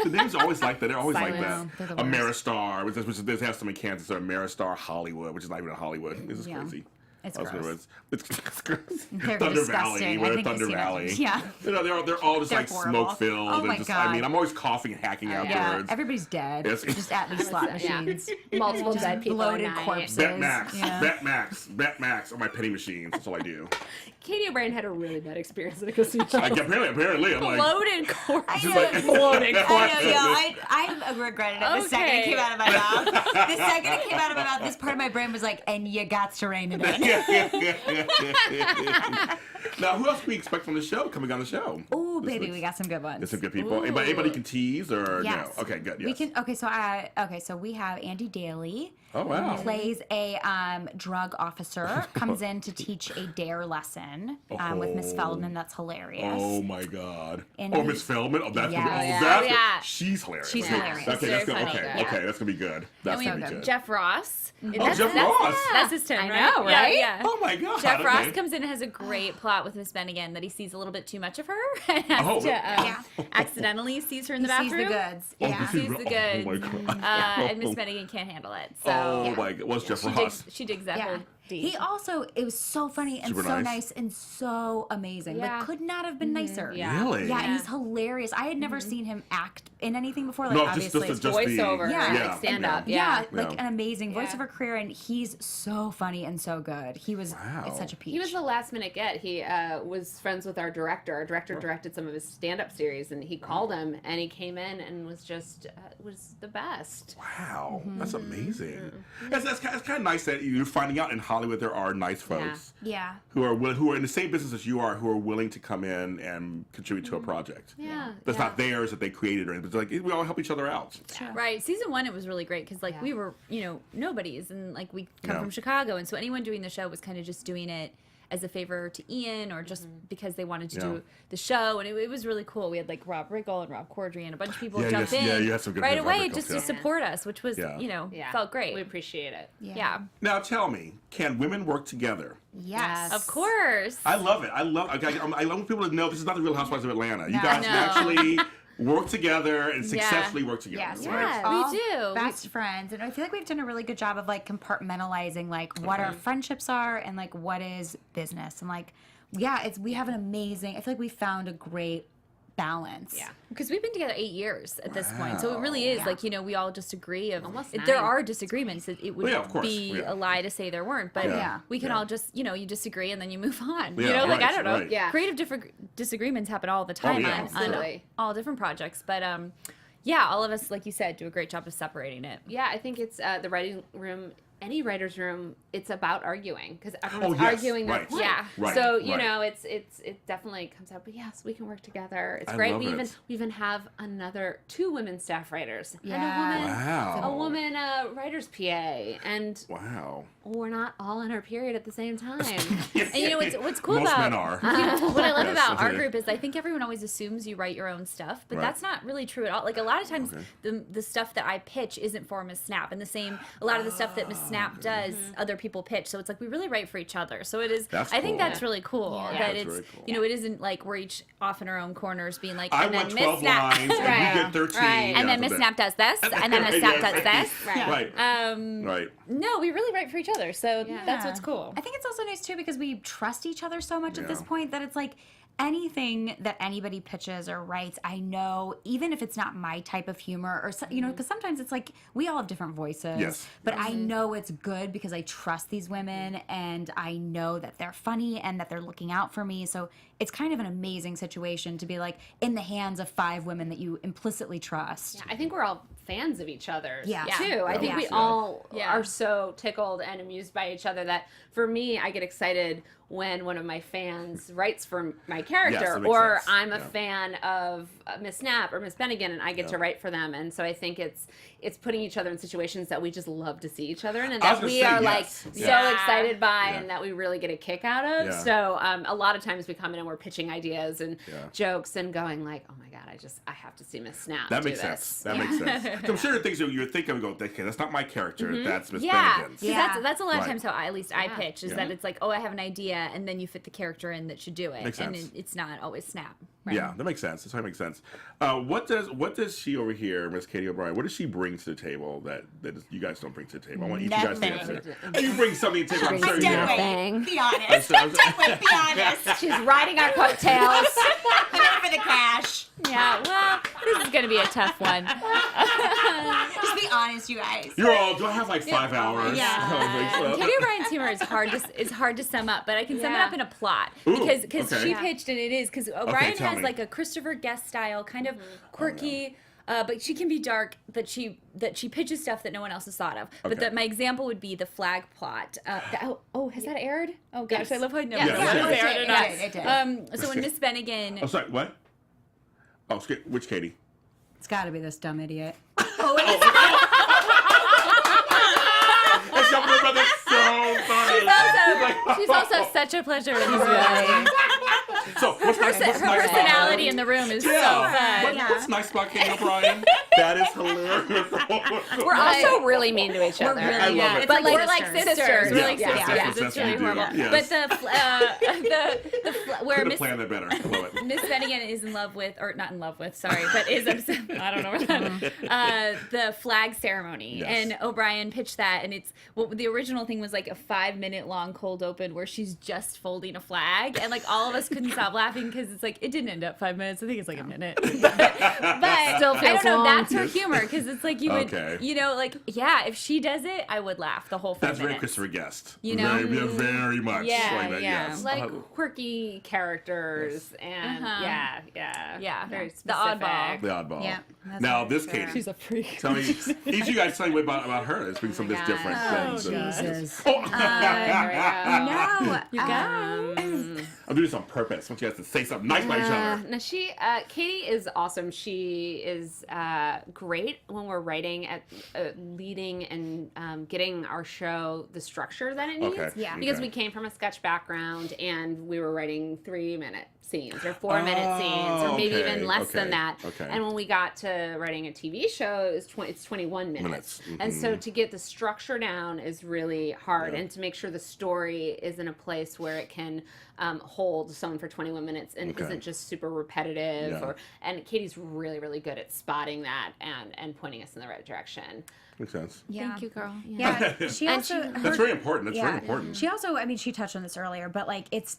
The names are always like that. They're always like Silence. that. They're the worst. Ameristar, which they have some in Kansas. Or Ameristar Hollywood, which is not even in Hollywood. This is Yeah. crazy. It's That's what it gross. is. It's gross. They're Thunder disgusting. Valley. I We're at think I've Thunder seen it. Valley. Yeah. They're all just They're like horrible. smoke filled. Oh and my just, God. I mean, I'm always coughing and hacking Yeah, afterwards. everybody's dead. Yes. Just at these slot Yeah. machines. Multiple Just dead people bloated a night. corpses. Bet Max, Yeah. Bet Max on my penny machines. That's all I do. Katie O'Brien had a really bad experience at a casino. Apparently, I'm like, Loaded corpse. I just know. like Bloated I regretted it the second it came out of my mouth. The second it came out of my mouth, this part of my brain was like, and you got to rein it in. Now, who else can we expect from the show coming on the show? Oh, This baby, week's- we got some good ones. There's some good people. Anybody can tease or Yes. no? Okay, good. Yes. We can. So we have Andy Daly. Oh wow. Who plays a drug officer, comes in to teach a dare lesson with Miss Oh. Feldman. That's hilarious. Oh my God. And Oh, he- Miss Feldman. Oh, that's Yeah. gonna be. Yeah. That's Yeah. She's hilarious. She's Okay. hilarious. Okay, that's Very good. funny. Okay, Yeah. okay, that's gonna be good. That's we gonna be have good. Jeff Ross. Oh, Jeff Ross. That's his turn, I right? know, right? Yeah. Oh my God. Jeff Ross okay. comes in and has a great plot with Miss Bennigan that he sees a little bit too much of her and has Oh. to accidentally sees her in the He sees bathroom. the goods. Oh, Yeah. Sees the goods. Oh my God. And Miss Bennigan can't handle it. So Oh my God. What's Jeff she Ross? digs that Yeah. whole deep. He also, it was so funny and Super so nice. nice and so amazing. Yeah. Like, could not have been nicer. Yeah. Really? Yeah, and he's hilarious. I had never seen him act in anything before. Like, No, obviously, just Voiceover, the Yeah. like stand up. yeah, Yeah. like an amazing Yeah. voiceover career, and he's so funny and so good. He was Wow. it's such a peach. He was the last minute get. He was friends with our director. Our director directed some of his stand up series, and he called him, and he came in and was just was the best. Wow, Mm-hmm. that's amazing. That's kind of nice that you're finding out in Hollywood there are nice folks yeah. who are in the same business as you are, who are willing to come in and contribute to a project. Yeah, That's yeah. not theirs that they created or anything. It's like we all help each other out. Right. Season 1, it was really great because, like, Yeah. we were, nobodies. And, like, we come Yeah. from Chicago. And so anyone doing the show was kind of just doing it as a favor to Ian or just because they wanted to Yeah. do the show. And it was really cool. We had, like, Rob Riggle and Rob Corddry and a bunch of people Yeah, jump yes, in yeah, you had some good right Rob away Riggles, just yeah. to support us, which was, Yeah. Yeah. felt great. We appreciate it. Yeah. Now tell me, can women work together? Yes. Of course. I love it. I love people to know this is not the Real Housewives of Atlanta. You No. guys No. actually work together and successfully work together. Yes, right? Yeah. All we do. Best friends, and I feel like we've done a really good job of like compartmentalizing like what our friendships are and like what is business, and like we have an amazing. I feel like we found a great balance. Yeah. Because we've been together 8 years at this point. So it really is Yeah. like, we all just agree of Almost if there 9. are disagreements. It would Well, yeah, of course. be Yeah. a lie to say there weren't. But Yeah. we can Yeah. all just, you disagree and then you move on. Yeah, Like, I right, don't know. right. Yeah. Creative disagreements happen all the time yeah. on Absolutely. all different projects. But yeah, all of us, like you said, do a great job of separating it. Yeah, I think it's the writing room. Any writer's room, it's about arguing because everyone's yes, arguing their right. point. Yeah. Right, So right. it definitely comes out. But yes, we can work together. It's I great. love We it. even have 2 women staff writers Yeah. and Wow. a woman writer's PA, and Wow. we're not all in our period at the same time. And what's cool Most about men are. what I love Yes, about our okay. group is I think everyone always assumes you write your own stuff, but Right. that's not really true at all. Like a lot of times, Okay. the stuff that I pitch isn't for Miss Snap, and a lot of the stuff that Miss Snap does, other people pitch. So it's like we really write for each other. So it is. That's I think cool. that's really cool. Yeah. That That's it's very cool. it isn't like we're each off in our own corners being like, I and then want Miss 12 Snap, lines and you get 13. Right. and then Miss Snap does this, and then Miss Snap does this. Right. Um, Right. No, we really write for each other. So Yeah. that's what's cool. I think it's also nice too because we trust each other so much at this Yeah. point that it's like anything that anybody pitches or writes, I know, even if it's not my type of humor, or you know, because sometimes it's like we all have different voices. Yes. But I know it's good because I trust these women, and I know that they're funny and that they're looking out for me. So it's kind of an amazing situation to be like in the hands of 5 women that you implicitly trust. Yeah, I think we're all fans of each other Yeah. too. I think we Yeah. all Yeah. are so tickled and amused by each other that for me, I get excited when one of my fans writes for my character, that makes or sense. I'm a Yeah. fan of Miss Snap or Miss Bennigan, and I get to write for them. And so I think it's putting each other in situations that we just love to see each other in, and I was that gonna we say, are yes. like Yeah. so excited by, Yeah. and that we really get a kick out of. Yeah. So a lot of times we come in and we're pitching ideas and Yeah. jokes and going like, oh my god, I have to see Miss Snap. That do makes this. sense. That makes sense. I'm sure there are things that you would think of and go, okay, that's not my character. That's Miss Yeah, Bennigan's. 'cause Yeah. that's a lot of Right. times how at least I Yeah. pitch is Yeah. that it's like, oh, I have an idea, and then you fit the character in that should do it, Makes and sense. it's not always Snap. Yeah, that makes sense. That makes sense. What does she over here, Miss Katy O'Brien? What does she bring to the table that you guys don't bring to the table? I want each of you guys to Nothing. answer. And you bring something to the table. I'm sure you Don't do. wait. Thing. Be honest. Be honest. She's riding our coattails. I'm in for the cash. Yeah, well, this is gonna be a tough one. Just be honest, you guys. You're all, do I have like 5 hours? Yeah. I don't think so. Katy O'Brien's humor is hard to sum up, but I can sum it Yeah. up in a plot Ooh, because okay. she Yeah. pitched, and it is because O'Brien tell has me. like a Christopher Guest style, kind of quirky. But she can be dark. That she pitches stuff that no one else has thought of. But Okay. my example would be the flag plot. Has that aired? Oh gosh, Yes. I love how I know Yes. if Yeah, it's it aired or not. It did. So when Miss Bennigan, Oh, sorry, what? Oh, which Katy? It's got to be this dumb idiot. That's so funny. she's also such a pleasure in this movie. So, what's nice, Her what's nice personality in the room is so Yeah. fun. What's nice about Katy O'Brien? That is hilarious. We're also really mean to each other. really I love it. But like, We're we're like sisters. sisters. We're like Yeah, sisters. yeah. It's That's really what we do. horrible. Yes. But where Could have Miss planned that better. I love it. Miss Bennigan is in love with, or not in love with, sorry, but is obsessed. I don't know what that. The flag ceremony, Yes. and O'Brien pitched that, and it's the original thing was like a 5-minute long cold open where she's just folding a flag, and like all of us couldn't stop laughing because it's like it didn't end up 5 minutes. I think it's like a minute. But Still I feels don't know. long. That's her humor because it's like you would, Okay. you know, like yeah, if she does it, I would laugh the whole 5 That's very minutes. Christopher Guest. You know? Very much. Yeah, like that, yeah. yes. Like quirky characters and Yeah. very The specific. oddball. The oddball. Yeah, that's Now right. this Fair. Katy. She's a freak. Tell me, each of you guys tell me about her. Let's bring some of this different things. Jesus. Oh. No. You go. I'm doing this on purpose. I want you guys to say something nice about each other. No, Katy is awesome. She is great when we're writing at leading and getting our show the structure that it needs. Okay. Yeah. Because Okay. we came from a sketch background and we were writing 3-minute scenes or 4-minute scenes or maybe okay, even less than okay, that. okay. And when we got to writing a TV show, it's 21 minutes. And so to get the structure down is really hard, Yeah. and to make sure the story is in a place where it can hold someone for 21 minutes and Okay. isn't just super repetitive. Yeah. And Katie's really, really good at spotting that and pointing us in the right direction. Makes sense. Yeah. Thank you, girl. Yeah. She And also. That's very important. That's very Yeah. important. She also, I mean, she touched on this earlier, but like it's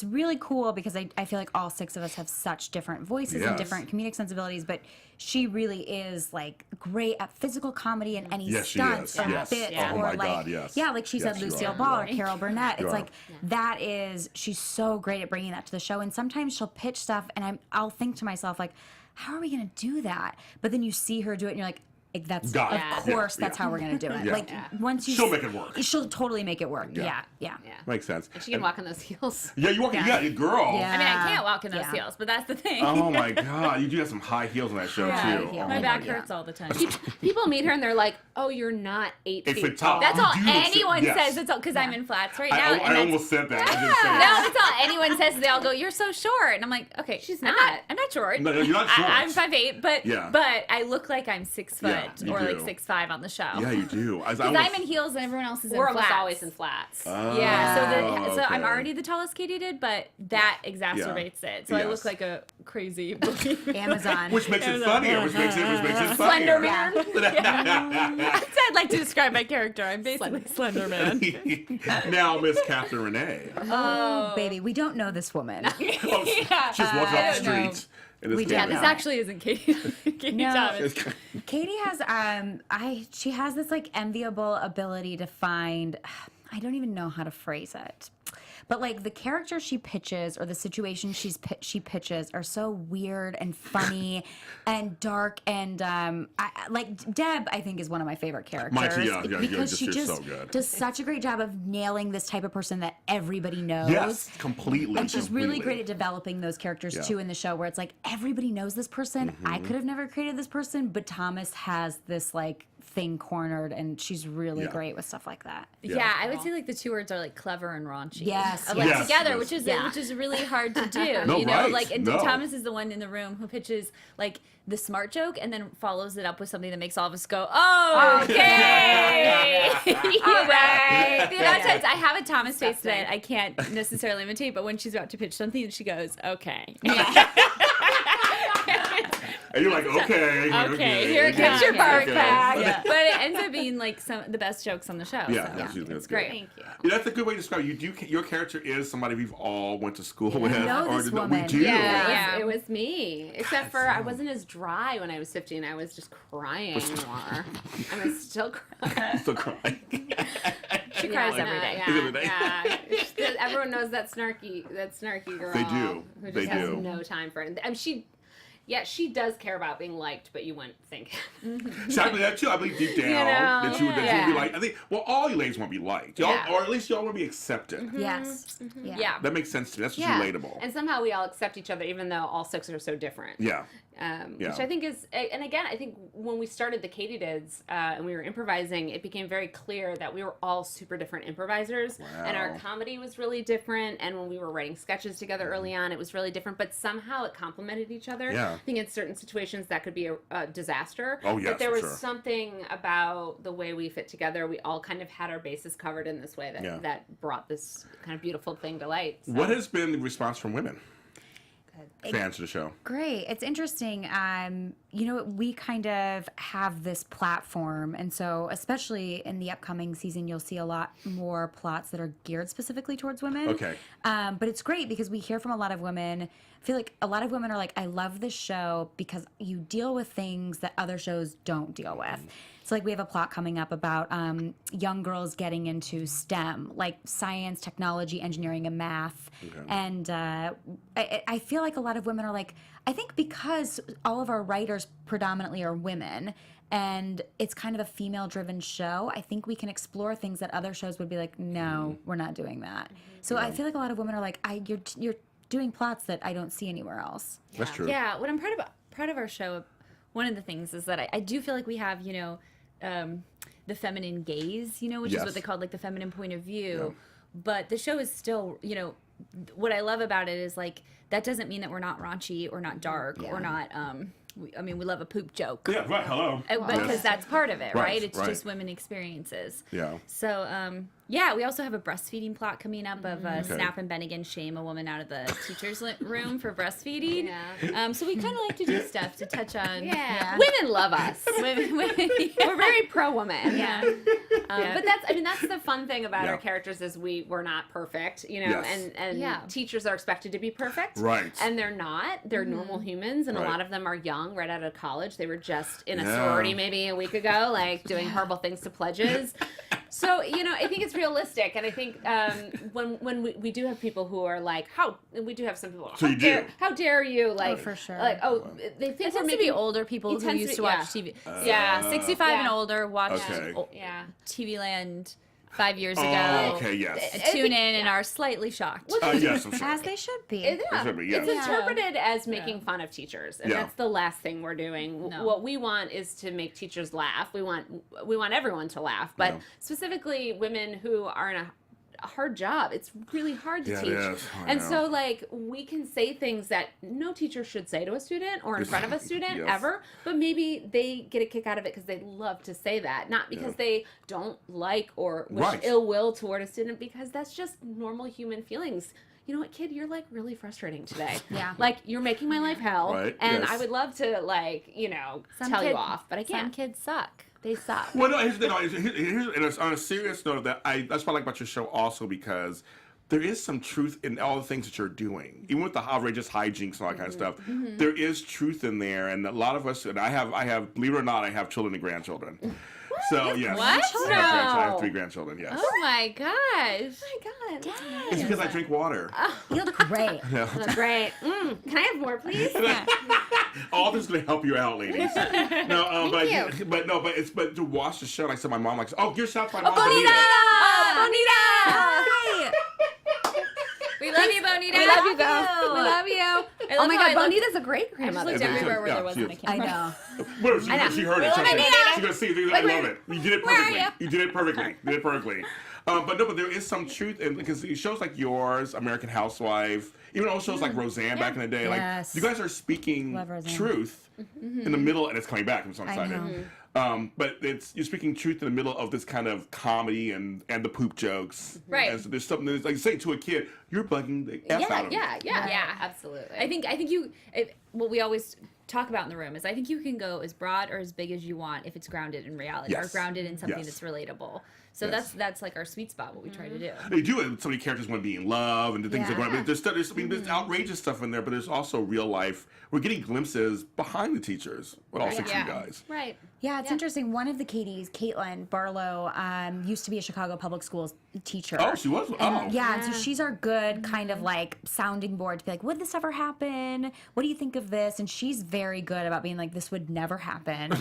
really cool because I feel like all 6 of us have such different voices and Yes. different comedic sensibilities, but she really is like great at physical comedy and any Yes, she stunts is. or Yes. bits Oh or my like God, yes. yeah, like she Yes, said, you Lucille are. Ball or You are. Carol Burnett. You It's are. like that is she's so great at bringing that to the show, and sometimes she'll pitch stuff and I'll think to myself like, how are we gonna do that? But then you see her do it and you're like, that's Got of it. course Yeah, that's yeah. how we're gonna do it. Yeah. Like once you She'll make it work. She'll totally make it work. Yeah. Yeah. Yeah. Makes sense. And she can walk on those heels. Yeah, you walk. Yeah, you girl. Yeah. I mean, I can't walk in those Yeah. heels, but that's the thing. Oh my God, you do have some high heels on that show Yeah. too. Yeah. Oh My back God. hurts all the time. People meet her and they're like, "Oh, you're not 8 8 feet foot tall. tall." That's You all do look so- anyone yes. says. That's all because I'm in flats right now. I and that's- almost said that. I didn't say no, that. that's all anyone says. They all go, "You're so short," and I'm like, "Okay, She's I'm not. I'm not short. No, you're not short. I'm 5'8", but Yeah. but I look like I'm 6 foot, Yeah. you or like do. 6'5" on the show. Yeah, you do. Because I'm in heels and everyone else is in We're flats. almost always in flats. Yeah, so I'm okay. already the tallest Katydid, but that exacerbates it. So I Yes. look like a crazy Amazon. Which makes it funnier. Which makes it Slender funnier. Man. I'd like to describe my character. I'm basically Slender Man. Now, Miss Kathryn Renne. Oh, baby, we don't know this woman. She's walking off the street. Yeah, this actually isn't Katy. Katy No. Thomas. Katie has she has this like enviable ability to find, I don't even know how to phrase it, but like the character she pitches or the situation she pitches are so weird and funny and dark and like Deb I think is one of my favorite characters. Mine too, yeah, because she you're just so good. does such a great job of nailing this type of person that everybody knows. Yes, completely. And she's really great at developing those characters too in the show where it's like everybody knows this person. I could have never created this person, but Thomas has this like thing cornered and she's really great with stuff like that. Yeah, I would say like the two words are like clever and raunchy. Yes, Like yes. together, Yes. which is really hard to do. No, you know, right. like and No. Thomas is the one in the room who pitches like the smart joke and then follows it up with something that makes all of us go, "Oh, okay." All right. The amount of times I have a Thomas face that I can't necessarily imitate, but when she's about to pitch something, she goes, "Okay." And you're like, okay. Okay, here it comes. Your bark Okay. back. Yeah. But it ends up being like the best jokes on the show. Yeah, so. that's It's great. Thank you. Yeah, that's a good way to describe it. Your character is somebody we've all went to school with. know or this we woman. do. Yeah. It was me. Except for I wasn't as dry when I was 15. I was just crying more. I'm still crying. Still crying. She cries every day. Every day. Yeah. Everyone knows that snarky girl. They do. Who just They has do. no time for it. And she does care about being liked, but you wouldn't think. So I believe that too. I believe deep down know? that you would Yeah. be like. I think. Well, all you ladies want to be liked, y'all, Yeah. or at least y'all want to be accepted. Yes. Yeah. That makes sense to me. That's just Yeah. relatable. And somehow we all accept each other, even though all six are so different. Yeah. Which I think is, and again, I think when we started the Katydids and we were improvising, it became very clear that we were all super different improvisers, and our Wow. comedy was really different. And when we were writing sketches together early on, it was really different, but somehow it complemented each other. Yeah. I think in certain situations that could be a disaster. Oh, yes, but there for was sure. something about the way we fit together. We all kind of had our bases covered in this way that brought this kind of beautiful thing to light. So. What has been the response from women? Fans of the show. Great. It's interesting. You know, we kind of have this platform. And so, especially in the upcoming season, you'll see a lot more plots that are geared specifically towards women. Okay. But it's great because we hear from a lot of women. I feel like a lot of women are like, I love this show because you deal with things that other shows don't deal with. So, like, we have a plot coming up about young girls getting into STEM, like science, technology, engineering, and math. Okay. And I feel like a lot of women are like, I think because all of our writers predominantly are women and it's kind of a female-driven show, I think we can explore things that other shows would be like, no, we're not doing that. So I feel like a lot of women are like, you're doing plots that I don't see anywhere else. That's true. Yeah, what I'm proud of our show, one of the things is that I do feel like we have, you know, the feminine gaze, you know, which is Yes. what they call like the feminine point of view. Yeah. But the show is still, you know, what I love about it is like that doesn't mean that we're not raunchy or not dark or not. We love a poop joke. Yeah. Right. Hello. Because Yes. that's part of it, right? Right, It's right. just women experiences. Yeah. So, yeah, we also have a breastfeeding plot coming up of Snap and Bennigan shame a woman out of the teacher's room for breastfeeding. Yeah. So we kind of like to do stuff to touch on. Yeah. Women love us. Women, We're very pro woman. yeah. But that's the fun thing about Yeah. our characters is we're not perfect, you know, Yes. and Yeah. teachers are expected to be perfect. Right. And they're not. They're normal humans, and Right. a lot of them are young, right out of college. They were just in a Yeah. sorority maybe a week ago, like doing horrible things to pledges. So, you know, I think it's realistic, and I think when we do have people who are like, we do have some people. So you do. How dare you? Like, for sure. Like, they think It we're tends to making be older people It who tends to used be- to watch yeah. TV. Yeah. 65 and Yeah. older watched Okay. Yeah. TV Land 5 years Oh, ago. okay. Yes. Tune in and are slightly shocked. Yes. I'm sure. As they should be. Yeah. should be, yes. It's interpreted as making fun of teachers, and Yeah. that's the last thing we're doing. No. What we want is to make teachers laugh. We want everyone to laugh, but Yeah. specifically women who are in a hard job. It's really hard to Yeah, it teach. is. I And know. so, like, we can say things that no teacher should say to a student or in front of a student Yes. ever, but maybe they get a kick out of it because they love to say that, not because they don't like or wish Right. ill will toward a student, because that's just normal human feelings. You know what, kid, you're like really frustrating today. Yeah. Like, you're making my life hell. Right, And yes. I would love to, like, you know, tell you off, but I Some can't. kids suck. They suck. Well, no, here's and it's on a serious note that's what I like about your show also, because there is some truth in all the things that you're doing, even with the outrageous hijinks and all that kind of stuff. There is truth in there, and a lot of us, and I have, believe it or not, I have children and grandchildren. So yes, What? I have 3 grandchildren. Yes, Oh my gosh. Oh my God. it's because I drink water. You look great. That's great. Can I have more, please? All this is going to help you out, ladies. No, Thank you. but to watch the show, like I said, my mom likes. Oh, give shout out to my mom, Bonita! Bonita! We love you, Bonita. We love you, though. We love you. Oh my God, Bonita's a great I just grandmother. looked Yeah, everywhere where yeah, there wasn't a she is. camera. I know. Whatever, she heard it. Trust me. Bonita! She's gonna see it. I love it. You did it perfectly. You did it perfectly. You did it perfectly. But there is some truth in, because shows like yours, American Housewife, even old shows like Roseanne back in the day, like Yes. you guys are speaking Love Roseanne. truth in the middle, and it's coming back. I'm so excited. know. But you're speaking truth in the middle of this kind of comedy and the poop jokes. Right. And so there's something that's like saying to a kid, "You're bugging the f out of me." Yeah. Absolutely. I think what we always talk about in the room is I think you can go as broad or as big as you want if it's grounded in reality or Yes. grounded in something Yes. that's relatable. So Yes. that's like our sweet spot, what we try to do. They do it. So many characters want to be in love, and the things are going. Yeah. But there's outrageous stuff in there, but there's also real life. We're getting glimpses behind the teachers with all 6 of you guys. Right. Yeah, it's interesting. One of the Katys, Caitlin Barlow, used to be a Chicago public schools teacher. Oh, she was. And, Oh, yeah, and so she's our good kind of like sounding board to be like, would this ever happen? What do you think of this? And she's very good about being like, this would never happen,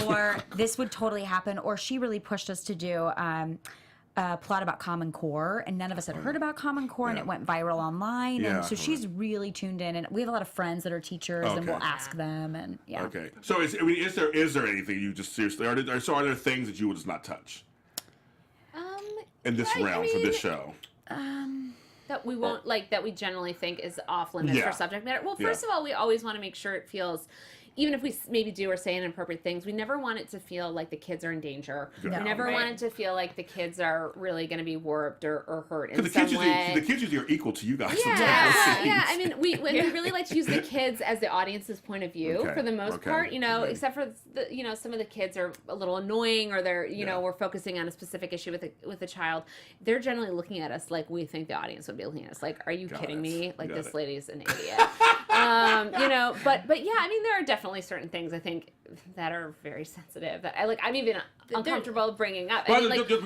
or this would totally happen. Or she really pushed us to do a plot about Common Core, and none of us had heard about Common Core, and it went viral online. Yeah, And so she's really tuned in, and we have a lot of friends that are teachers, and we'll Okay. ask them, and yeah. Okay. So is there anything you just seriously are there things that you would just not touch in this realm for this show? That we won't that we generally think is off limits Yeah. for subject matter. Well, Yeah. first of all, we always want to make sure it feels, even if we maybe do or say inappropriate things, we never want it to feel like the kids are in danger. No. We never Right. want it to feel like the kids are really going to be warped or hurt in Because some way. the kids usually are equal to you guys. sometimes. Yeah. I mean, we really like to use the kids as the audience's point of view Okay, for the most okay, part, okay. except for some of the kids are a little annoying, or they're we're focusing on a specific issue with a child. They're generally looking at us like we think the audience would be looking at us like, are you Got kidding it. me? Like, Got this it. lady's an idiot. But yeah, I mean, there are definitely certain things I think that are very sensitive that I'm even uncomfortable bringing up. I Well, mean, like, but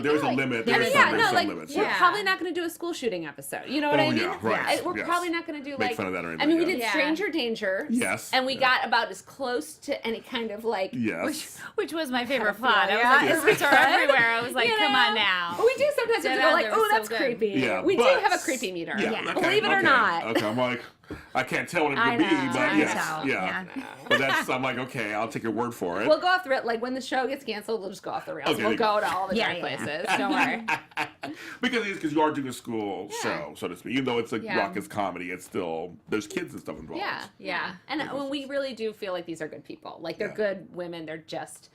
there is a limit. There is some limits. we're Yeah. probably not going to do a school shooting episode. You know what Oh, I mean? yeah, right, We're yes. probably not going to do Make fun of that or I anything, mean, we yeah. did Yeah. Stranger Danger. Yes, And we yeah. got about as close to any kind of Yes. Which was my favorite plot. I was Yeah, like, it's this are everywhere. I was like, You come know? on now. But we do sometimes have to go like, They're oh, so that's good. creepy. Yeah, we do but- have a creepy meter. Yeah. Okay, Believe it or okay. not. Okay, I'm like, I can't tell what it I would be, know. but I yes, know. yeah. Yeah. But I'm like, okay, I'll take your word for it. We'll go off the rails. Like, when the show gets canceled, we'll just go off the rails. Okay. We'll go to all the Yeah, dark yeah. places. Don't worry. because you are doing a school show, so to speak. Even though it's a Yeah. raucous comedy, it's still there's kids and stuff involved. Yeah. And when we really do feel like these are good people. Like, they're Yeah. good women. They're just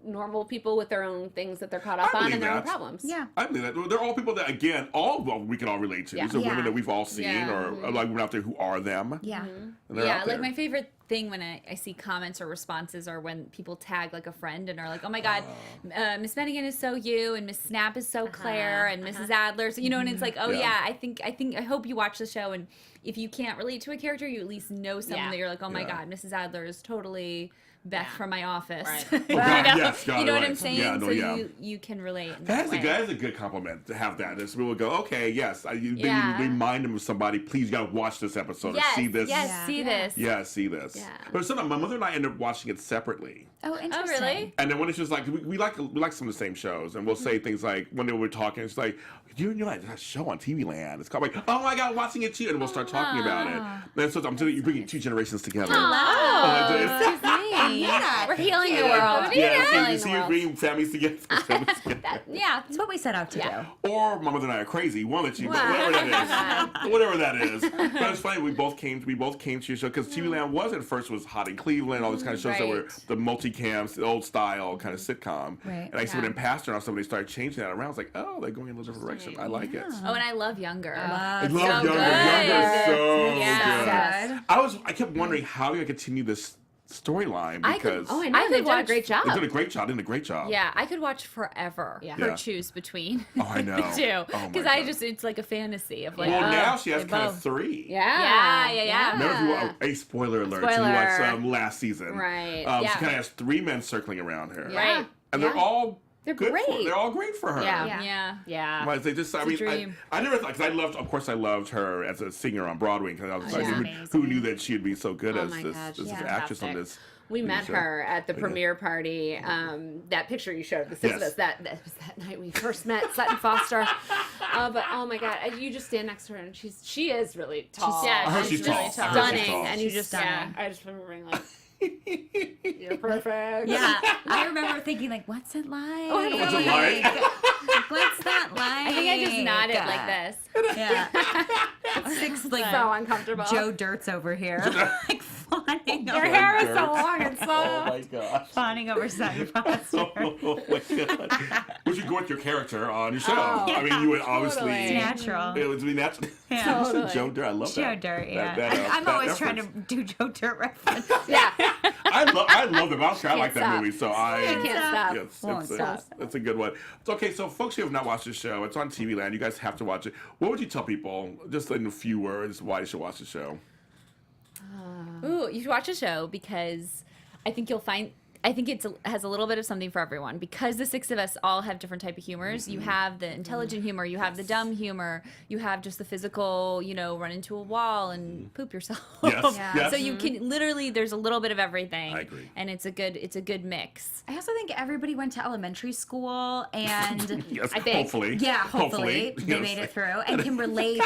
normal people with their own things that they're caught up I on believe and their own that. problems. Yeah. I believe that they're all people that again, we can all relate to. Yeah. These are Yeah. women that we've all seen, Yeah. or like women out there who are them. Yeah. And they're Yeah, out like there. my favorite thing when I see comments or responses are when people tag like a friend and are like, oh my God, Miss Bennigan is so you, and Miss Snap is so Claire, and Mrs. Adler. So, and it's like, oh Yeah. I hope you watch the show, and if you can't relate to a character, you at least know someone Yeah. that you're like, oh my Yeah. God, Mrs. Adler is totally Beth from my office. Right. Oh, God, yes, God, you know what right. I'm saying? Yeah, no, so yeah. you can relate in That that way. is a good compliment to have that. This people go, okay, yes, you Yeah. remind them of somebody. Please, you gotta watch this episode or see this. Yes, Yeah. see this. Yeah, see this. Yeah. But sometimes my mother and I end up watching it separately. Oh, interesting. really? And then when it's just like we like some of the same shows, and we'll say things like when they were talking, it's like you like that show on TV Land. It's called like, oh my God, watching it too, and we'll start talking about it. And so I'm telling you, you're bringing two generations together. Oh, It's- We're healing the world. Yeah, you see, Healing the you world. bring families together. Yeah. That's what we set out to do. Or my mother and I are crazy. One that you, whatever that is, whatever that is. But it's funny. We both came to your show because TV Land was at first was Hot in Cleveland, all these kind of shows that were the multicams, the old style kind of sitcom. Right. And I see when in Pastor and somebody started changing that around. I was like, oh, they're going in a little different direction. I like it. Oh, and I love Younger. I love so Younger. good. Younger is so Yeah. good. I kept wondering how you continue this storyline because I know. They've done a great job. they did a great job. They did a great job. Yeah, I could watch forever Yeah. choose between Oh, I know. the two. Oh, my Because God. it's like a fantasy of like, Well, oh, now she has they kind of both. 3. Yeah. Remember if you want a spoiler alert? If you Spoiler. watched last season, Right. Yeah. She kind of has 3 men circling around her, Right. and they're all They're good. great. They're all great for her. Yeah. Yeah. Yeah. But they just, I a mean, dream. I never thought, because I loved her as a singer on Broadway, because I was like, amazing. who knew that she'd be so good Oh as my this, God, this she's actress on fantastic. this. We met show. her at the did. premiere party. That picture you showed, the 6 of Yes. us, that was that night we first met Sutton Foster. But oh my God, you just stand next to her and she is really tall. Yeah, I heard she's she's really tall. tall. I heard she's Stunning, tall. and you She's just stunning. I just remember being like, you're perfect. Yeah, I remember thinking like, "What's it like? What's it like? What's that like?" I think I just nodded like this. Yeah, 6 like So uncomfortable. Joe Dirt's over here, like fawning Your over, hair is so long and so. Oh my gosh. fawning over Sutton Foster. Oh my God. We should go with your character on your show. Oh, I mean, you would obviously. totally. It's natural. It would be natural. Yeah. Totally. Joe Dirt, I love Joe that. Dirt, yeah. That, I'm that always trying to reference. do Joe Dirt references. Yeah. I love them. I like that stop. movie, so I can't stop. Won't stop. It's a good one. It's okay. So, folks who have not watched the show, it's on TV Land. You guys have to watch it. What would you tell people, just in a few words, why they should watch the show? Ooh, you should watch the show because I think you'll find. I think it has a little bit of something for everyone because the 6 of us all have different type of humors. You have the intelligent humor, you have the dumb humor, you have just the physical, run into a wall and poop yourself. Yes, Yeah. yes. So you can literally there's a little bit of everything. I agree. And it's a good mix. I also think everybody went to elementary school and Yes, I think. hopefully. yeah, hopefully they Yes. made it through and can relate.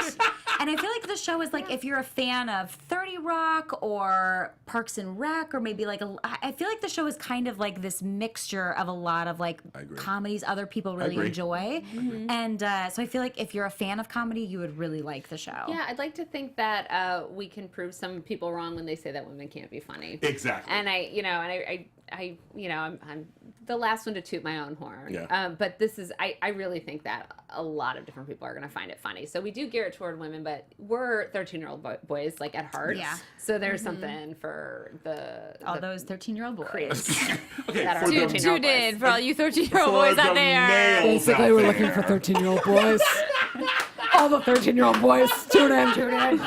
And I feel like the show is like if you're a fan of 30 Rock or Parks and Rec or maybe like I feel like the show is kind of like this mixture of a lot of like agree. comedies other people really agree. enjoy. And so I feel like if you're a fan of comedy, you would really like the show. Yeah, I'd like to think that we can prove some people wrong when they say that women can't be funny. Exactly. And I'm the last one to toot my own horn. Yeah. But this is, I really think that a lot of different people are going to find it funny. So we do gear it toward women, but we're 13-year-old boys, like at heart. Yeah. So there's something for All those 13-year-old boys. Okay, that are for the, too Tune in for all you 13-year-old for boys the out there. males out there. 13-year-old boys. All the 13-year-old boys, tune in.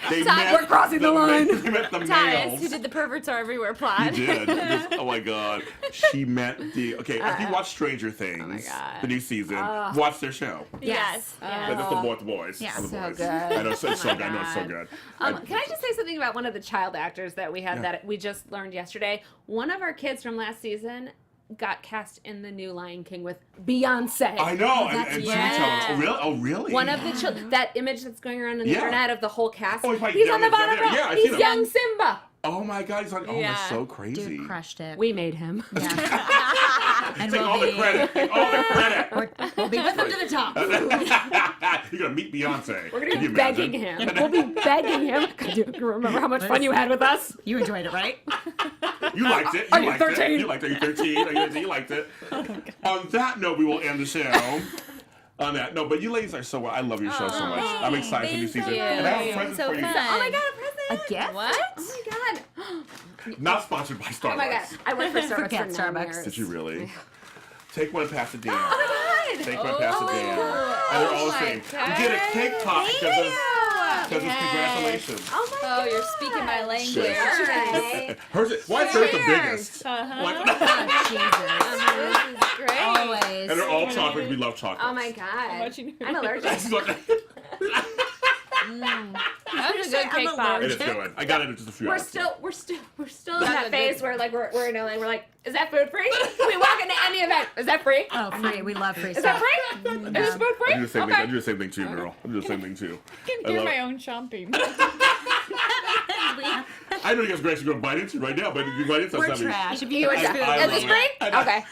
They Todd, met we're crossing the line. They met the Thomas, males. who did the Perverts Are Everywhere plot. He did. Oh my God. She met the. Okay, if you watch Stranger Things, God. the new season, watch their show. Yes. Like, that's the boys. Yeah. The So boys. good. I know it's so good. I know it's so God. good. Can I just say something about one of the child actors that we had that we just learned yesterday? One of our kids from last season got cast in the new Lion King with Beyonce. I know. And that's TV yeah. channel. Oh, really? One of the children, that image that's going around on the Yeah. internet of the whole cast. Oh, he's right he's down on the there, bottom down row. there. Yeah, I've He's seen him. young Simba. Oh my God. He's on. Oh, Yeah. that's so crazy. Dude crushed it. We made him. And Take we'll all the be, credit. Take all the credit. we'll be with them to the top. You're gonna meet Beyonce. We're Can gonna you be begging imagine? him. We'll be begging him. Do you remember how much fun you had with us? You enjoyed it, right? You liked it. Are You you liked 13? it. You liked it. You're 13. You liked it. On that note, we will end the show. On that. No, but you ladies are so well. I love your show so much. I'm excited for the new thank season. you. And I have a present So for you. fun. Oh my god, a present! A gift? What? Oh my god! Not sponsored by Starbucks. Oh my god! I worked for Starbucks Forget for 9 Starbucks. years. Did you really? Take one and pass it down. Oh my god! Take one and pass it down. And they're all the same. You get a cake pop because it's congratulations. Oh my Oh, you're speaking my language. god! Hers is, why is hers the biggest? Like, Jesus. This is great. Always. and they're all chocolate. We love chocolate. Oh my god! much you knew. I'm allergic. That was a good cake pop. It is good. I got it in just a few hours. We're still in that phase where like we're in LA. We're like, is that food free? We walk into any event. Is that free? Oh, free. We love free Is that stuff. free? Is this food free? I do the same Okay. thing. I do the same thing too, girl. I do the same thing too. I can I do love my it. own shopping. I know you guys are actually going to bite into right now, but you bite into We're something. trash. If You you were guys just, food. is this free? Okay.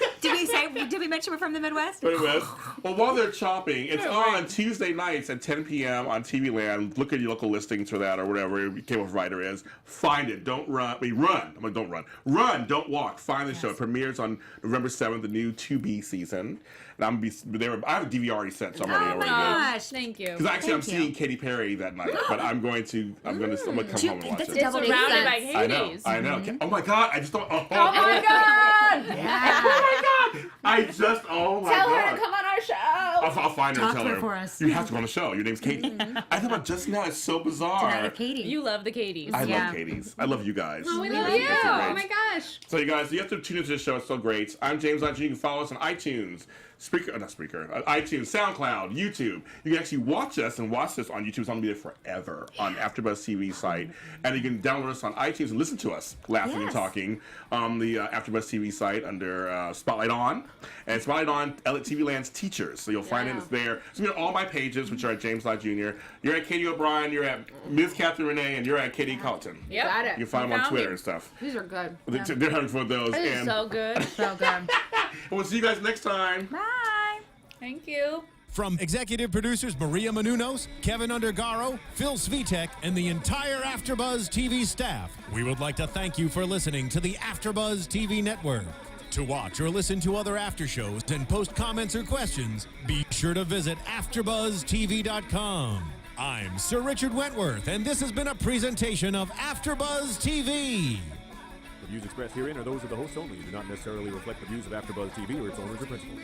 Did we mention we're from the Midwest? Anyways, well, while they're chopping, it's on Tuesday nights at 10 p.m. on TV Land. Look at your local listings for that or whatever your cable provider is. Find it. Don't run. I mean, run. I'm like, don't run. Run. Don't walk. Find the show. It premieres on November 7th, the new 2B season. And I'm gonna be there. I have a DVR already set, so I'm already good. Gosh. Thank you. Because actually, I'm Thank you. seeing Katy Perry that night, but I'm gonna come home and watch That's it. a It's double date surrounded by sense. Hades. I know. Oh my God! I just don't. Oh, Oh my God! Yeah. Oh my God! I just. Oh my Tell God! her to come on our show. I'll find her and Talk tell to her her. for us. You have to go on the show. Your name's Katy. I thought about just now. It's so bizarre. Tonight with Katie. You love the Katydids. I Yeah. love Katie's. I love you guys. Oh, we You love guys you. are great. Oh my gosh. So you guys, you have to tune into the show. It's so great. I'm James Lott Jr. You can follow us on iTunes, iTunes, SoundCloud, YouTube. You can actually watch us and watch this on YouTube. It's going to be there forever on AFTERBUZZ TV site. And you can download us on iTunes and listen to us laughing and Yes. talking on the AFTERBUZZ TV site under Spotlight On. And Spotlight On, TV Land's Teachers. So you'll find it. It's there. So you're on all my pages, which are at James Lott Jr. You're at Katie O'Brien. You're at Ms. Kathryn Renne. And you're at Katy Colloton. Yep. Got it. You can find them on found Twitter me. and stuff. These are good. They're having fun with those. This is And so good. So good. we'll see you guys next time. Bye. Thank you. From executive producers Maria Menounos, Kevin Undergaro, Phil Svitek, and the entire AfterBuzz TV staff, we would like to thank you for listening to the AfterBuzz TV network. To watch or listen to other after shows and post comments or questions, be sure to visit AfterBuzzTV.com. I'm Sir Richard Wentworth, and this has been a presentation of AfterBuzz TV. The views expressed herein are those of the hosts only and do not necessarily reflect the views of AfterBuzz TV or its owners or principals.